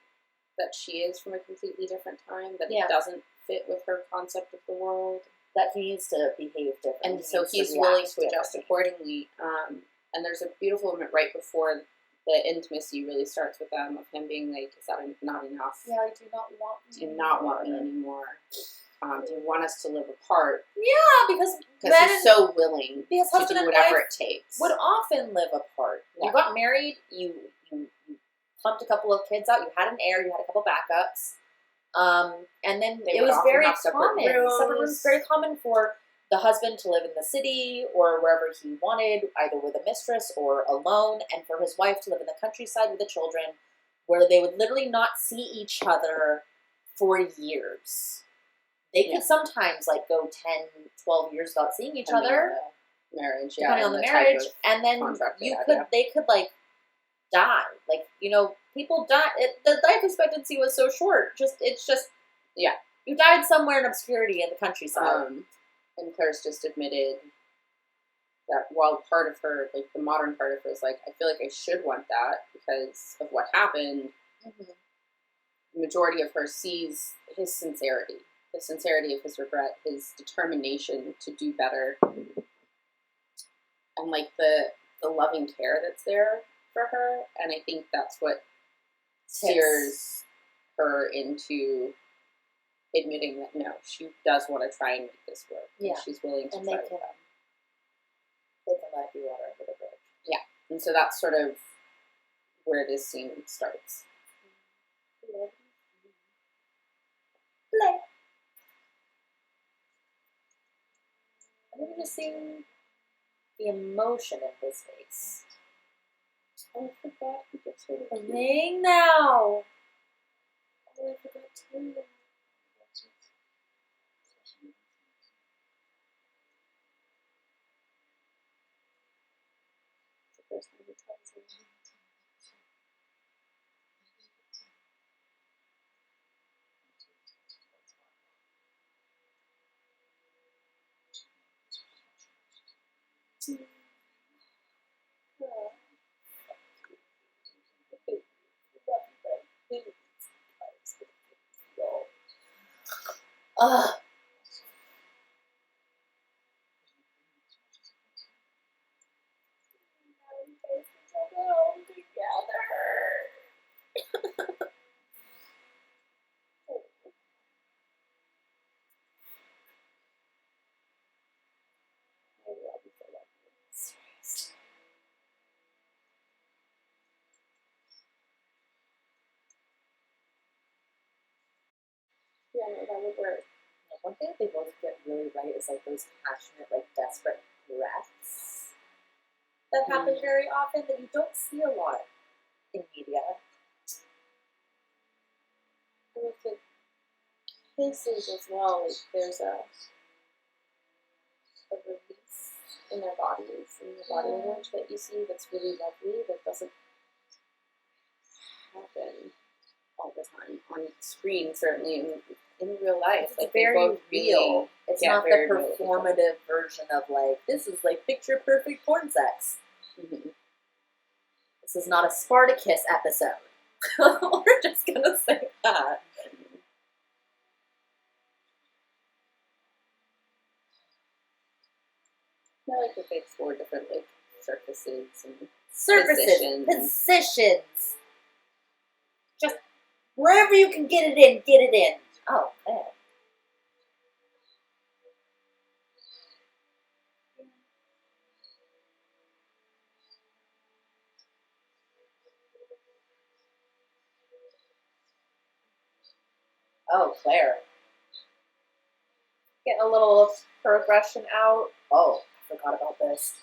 Speaker 1: that she is from a completely different time, that it doesn't fit with her concept of the world,
Speaker 2: that he needs to behave differently,
Speaker 1: and so he's willing to adjust accordingly. And there's a beautiful moment right before the intimacy really starts with them, of him being like, "Is that not enough?
Speaker 2: Yeah, I do not want me.
Speaker 1: Do you not want me anymore? Do you want us to live apart?"
Speaker 2: Yeah, because
Speaker 1: he's so willing to do whatever it takes.
Speaker 2: Would often live apart. Yeah. You got married, you pumped a couple of kids out, you had an heir, you had a couple backups, and then it was very common. Separate rooms, very common for the husband to live in the city or wherever he wanted, either with a mistress or alone, and for his wife to live in the countryside with the children, where they would literally not see each other for years. They could sometimes go 10, 12 years without seeing each other.
Speaker 1: Marriage,
Speaker 2: depending on the marriage, and then they could die. People die. The life expectancy was so short. You died somewhere in obscurity in the countryside.
Speaker 1: And Claire's just admitted that while part of her, the modern part of her is I feel like I should want that because of what happened. Mm-hmm. The majority of her sees his sincerity. The sincerity of his regret, his determination to do better, and the loving care that's there for her. And I think that's what steers her into admitting that no, she does want to try and make this work. Yeah, and she's willing to try.
Speaker 2: They can let you water under the bridge.
Speaker 1: Yeah, and so that's sort of where this scene starts.
Speaker 2: Play. I think just seeing the emotion in his face.
Speaker 1: I forgot he gets rid of
Speaker 2: the ring now.
Speaker 1: Oh, I forgot too. It's the first time he tells him. Yeah, no, that would work.
Speaker 2: One thing that they both get really right is those passionate, desperate breaths that happen very often that you don't see a lot in media.
Speaker 1: And with the kisses as well, there's a release in their bodies, in the body language that you see that's really lovely, that doesn't happen all the time on screen, certainly in real life.
Speaker 2: It's very real. It's not the performative version of this is picture perfect porn sex. Mm-hmm. This is not a Spartacus episode. We're just gonna say that.
Speaker 1: I like that they explore different surfaces and
Speaker 2: positions. Just wherever you can get it in, get it in. Oh, man. Oh, Claire. Getting a little progression out. Oh, I forgot about this.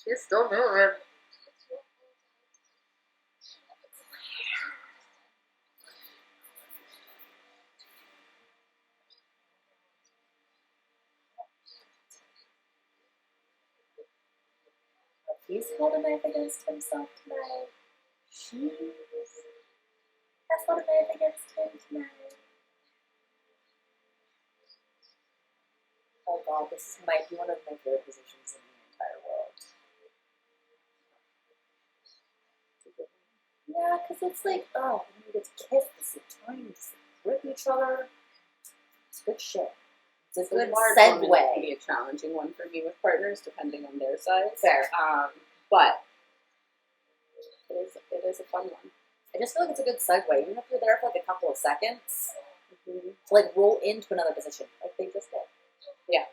Speaker 2: She's still moving. He's held a knife against himself tonight. She has held a knife against him tonight. Oh God, this might be one of my favorite positions in the entire world. Yeah, because it's like, oh, we get to kiss this time, just rip each other. It's good shit. It's a good segue.
Speaker 1: It can be a challenging one for me with partners, depending on their size.
Speaker 2: Fair.
Speaker 1: But it is a fun one.
Speaker 2: I just feel like it's a good segue, even if you're there for like a couple of seconds, to like roll into another position, like they just did.
Speaker 1: Yeah.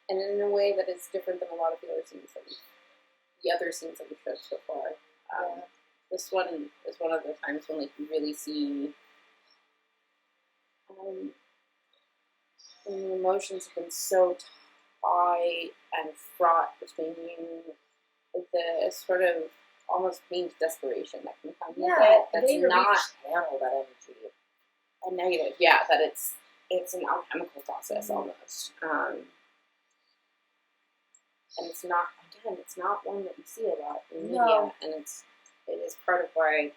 Speaker 1: And in a way that is different than a lot of the other scenes that we've showed so far. This one is one of the times when like you really see when the emotions have been so tight and fraught between you, the sort of almost pained desperation that can come with it. That's not
Speaker 2: channel that energy.
Speaker 1: A negative. Yeah, that it's an alchemical process almost. And it's not one that you see a lot in media, and it is part of why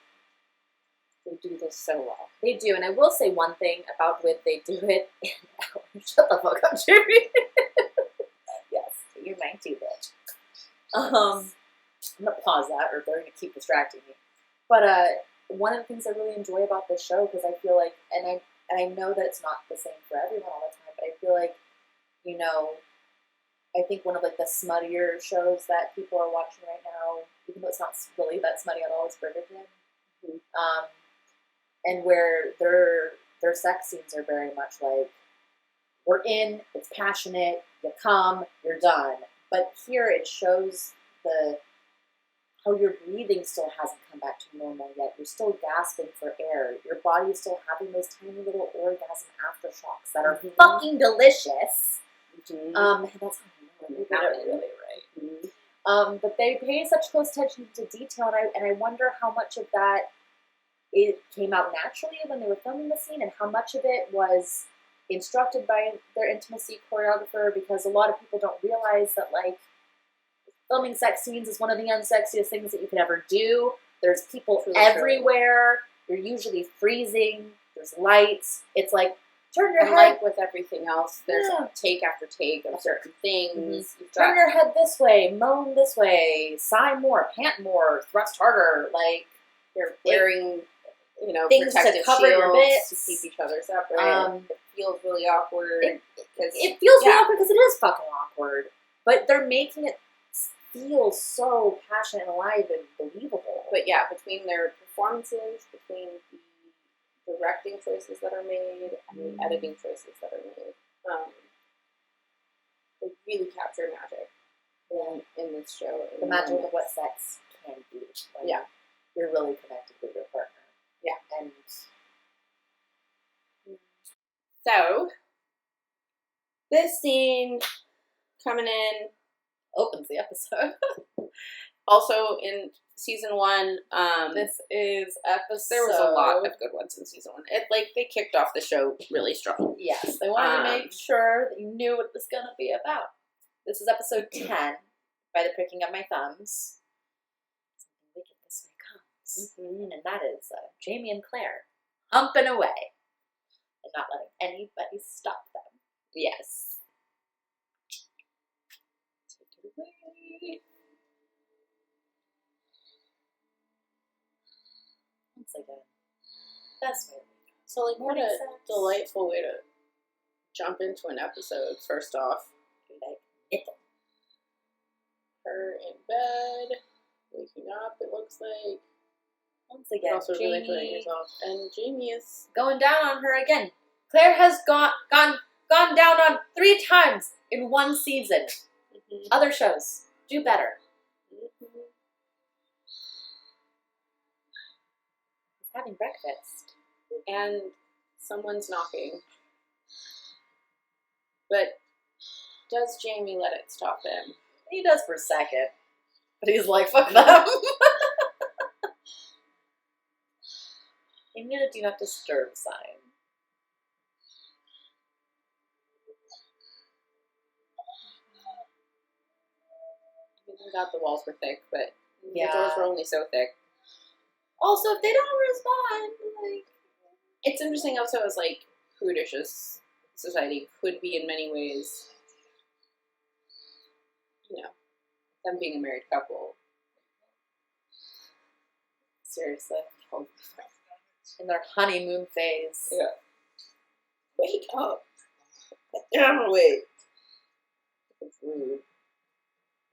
Speaker 1: they do this so well.
Speaker 2: They do, and I will say one thing about when they do it. Shut the fuck up, Jeremy. Yes, you're mine too, bitch. I'm gonna pause that, or they're gonna keep distracting me. But one of the things I really enjoy about this show, because I feel like, and I know that it's not the same for everyone all the time, but I feel like, you know, I think one of like the smuttier shows that people are watching right now, even though it's not really that smutty at all, is Bridgerton. And where their sex scenes are very much like, we're in, it's passionate, you come, you're done. But here it shows how your breathing still hasn't come back to normal yet. You're still gasping for air. Your body is still having those tiny little orgasm aftershocks that are fucking delicious. And that's how you know it really right. But they pay such close attention to detail, and I wonder how much of that it came out naturally when they were filming the scene, and how much of it was instructed by their intimacy choreographer, because a lot of people don't realize that, like, filming sex scenes is one of the unsexiest things that you could ever do. There's people everywhere. You're usually freezing. There's lights. It's like, turn your head.
Speaker 1: Like with everything else, there's take after take of certain things.
Speaker 2: Turn your head this way, moan this way, sigh more, pant more, thrust harder. Like,
Speaker 1: you're wearing, you know,
Speaker 2: things
Speaker 1: protective
Speaker 2: to cover your bits
Speaker 1: to keep each other separate. It feels really awkward.
Speaker 2: It feels really awkward because it is fucking awkward. But they're making it feel so passionate and alive and believable.
Speaker 1: But yeah, between their performances, between the directing choices that are made and the editing choices that are made, they really capture magic in this show.
Speaker 2: The magic of what sex can be.
Speaker 1: Yeah.
Speaker 2: You're really connected with your partner.
Speaker 1: Yeah.
Speaker 2: And
Speaker 1: so, this scene coming in
Speaker 2: opens the episode.
Speaker 1: Also in season 1,
Speaker 2: this is episode.
Speaker 1: There was a lot of good ones in season 1. They kicked off the show really strong.
Speaker 2: Yes, they wanted to make sure that you knew what it was going to be about. This is episode 10, by the pricking of my thumbs. Something wicked this way comes. And that is Jamie and Claire humping away and not letting anybody stop them.
Speaker 1: Yes.
Speaker 2: Take it away. Once again, best way.
Speaker 1: So, like, what a delightful way to jump into an episode, first off.
Speaker 2: Like,
Speaker 1: her in bed, waking up, it looks like.
Speaker 2: Once again,
Speaker 1: also
Speaker 2: Jamie,
Speaker 1: really enjoying herself. And Jamie is
Speaker 2: going down on her again. Claire has gone down on 3 times in one season. Other shows do better. Having breakfast.
Speaker 1: And someone's knocking. But does Jamie let it stop him?
Speaker 2: He does for a second. But he's like, fuck them. He need a do not disturb sign.
Speaker 1: Thank God the walls were thick, but
Speaker 2: Yeah.
Speaker 1: the doors were only so thick.
Speaker 2: Also, if they don't respond, like...
Speaker 1: It's interesting also as, like, prudish as society could be in many ways, you know, them being a married couple.
Speaker 2: Seriously. In their honeymoon phase.
Speaker 1: Yeah. Wake up. Damn awake. It's rude.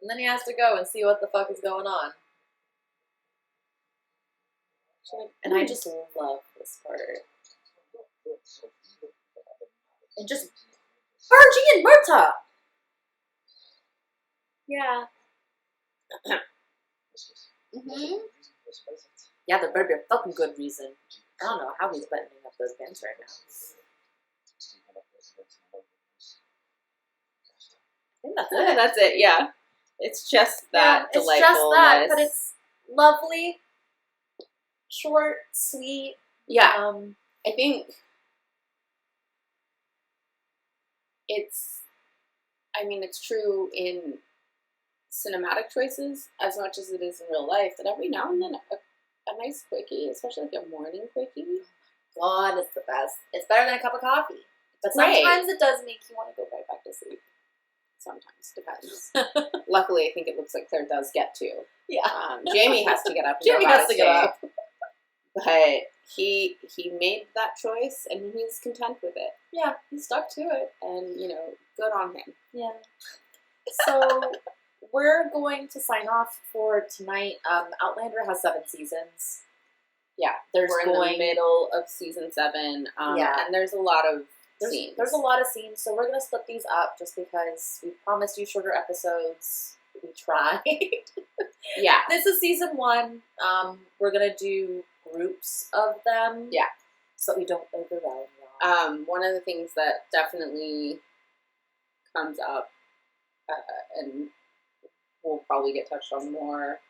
Speaker 2: And then he has to go and see what the fuck is going on. And I just love this part. And just Margie and Murta. Yeah. Yeah, there better be a fucking good reason. I don't know how he's buttoning up those pants right now. I think that's it.
Speaker 1: That's it, yeah. It's just that
Speaker 2: it's
Speaker 1: delightfulness.
Speaker 2: just that, but it's lovely, short, sweet.
Speaker 1: Yeah. I think it's true in cinematic choices as much as it is in real life, that every now and then a nice quickie, especially like a morning quickie.
Speaker 2: God, it's the best. It's better than a cup of coffee. But
Speaker 1: Right.
Speaker 2: sometimes it does make you want to go right back to sleep.
Speaker 1: Sometimes, depends. Luckily, I think it looks like Claire does get to.
Speaker 2: Yeah.
Speaker 1: Jamie has to get up. And
Speaker 2: Jamie
Speaker 1: go about
Speaker 2: has to
Speaker 1: his
Speaker 2: get
Speaker 1: day.
Speaker 2: up.
Speaker 1: But he made that choice, and he's content with it.
Speaker 2: Yeah, he stuck to it.
Speaker 1: And, you know, good on him.
Speaker 2: Yeah. So, we're going to sign off for tonight. Outlander has 7 seasons.
Speaker 1: Yeah, we're in the middle of season 7. And there's a lot of scenes.
Speaker 2: There's a lot of scenes, so we're going to split these up just because we promised you shorter episodes. We tried.
Speaker 1: Yeah.
Speaker 2: This is season 1. We're going to do groups of them.
Speaker 1: Yeah.
Speaker 2: So that we don't overwhelm y'all.
Speaker 1: One of the things that definitely comes up, and we'll probably get touched on more,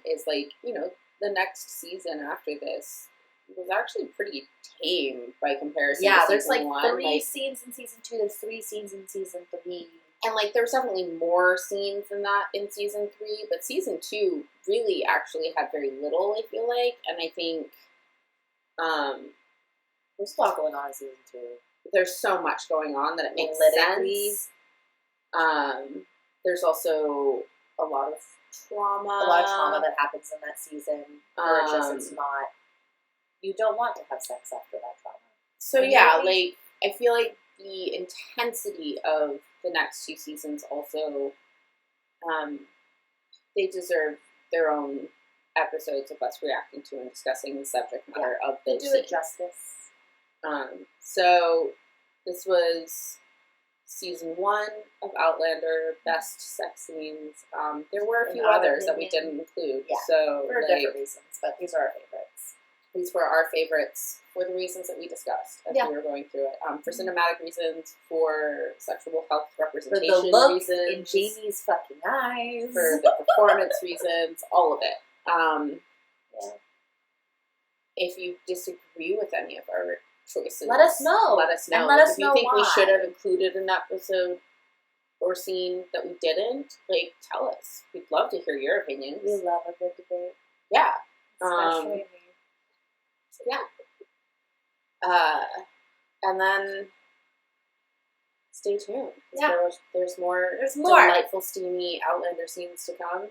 Speaker 1: is like, you know, the next season after this was actually pretty tame by comparison to
Speaker 2: there's
Speaker 1: season
Speaker 2: like
Speaker 1: 1.
Speaker 2: 3 scenes in season 2, there's 3 scenes in season 3.
Speaker 1: And like there's definitely more scenes than that in season 3, but season 2 really actually had very little, I feel like. And I think
Speaker 2: there's a lot going on in season 2.
Speaker 1: There's so much going on that it makes sense. There's also a lot of trauma.
Speaker 2: A lot of trauma that happens in that season. Or it's not. You don't want to have sex after that trauma.
Speaker 1: So yeah, like I feel like the intensity of the next 2 seasons also, they deserve their own episodes of us reacting to and discussing the subject matter of those
Speaker 2: scenes. Do it justice.
Speaker 1: So this was season 1 of Outlander, best sex scenes. There were a few others that we didn't include.
Speaker 2: Yeah,
Speaker 1: so
Speaker 2: for different reasons, but these are our favorites.
Speaker 1: These were our favorites for the reasons that we discussed as we were going through it. For cinematic reasons, for sexual health representation
Speaker 2: for the look
Speaker 1: reasons,
Speaker 2: in Jamie's fucking eyes,
Speaker 1: for the performance reasons, all of it. If you disagree with any of our choices,
Speaker 2: let us know.
Speaker 1: Let us know.
Speaker 2: And let us
Speaker 1: if you
Speaker 2: know
Speaker 1: think
Speaker 2: why.
Speaker 1: we should have included an episode or scene that we didn't, like, tell us. We'd love to hear your opinions.
Speaker 2: We love a good debate.
Speaker 1: Yeah.
Speaker 2: Especially me.
Speaker 1: Yeah. And then stay tuned.
Speaker 2: Yeah.
Speaker 1: There's more delightful, steamy Outlander scenes to come.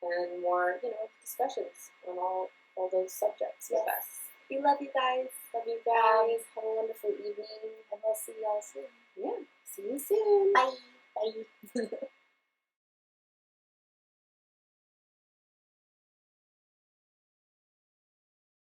Speaker 1: And more, you know, discussions on all those subjects with us.
Speaker 2: We love you guys.
Speaker 1: Love you guys. Have a wonderful evening.
Speaker 2: And we'll see y'all soon.
Speaker 1: Yeah. See you soon.
Speaker 2: Bye. Bye.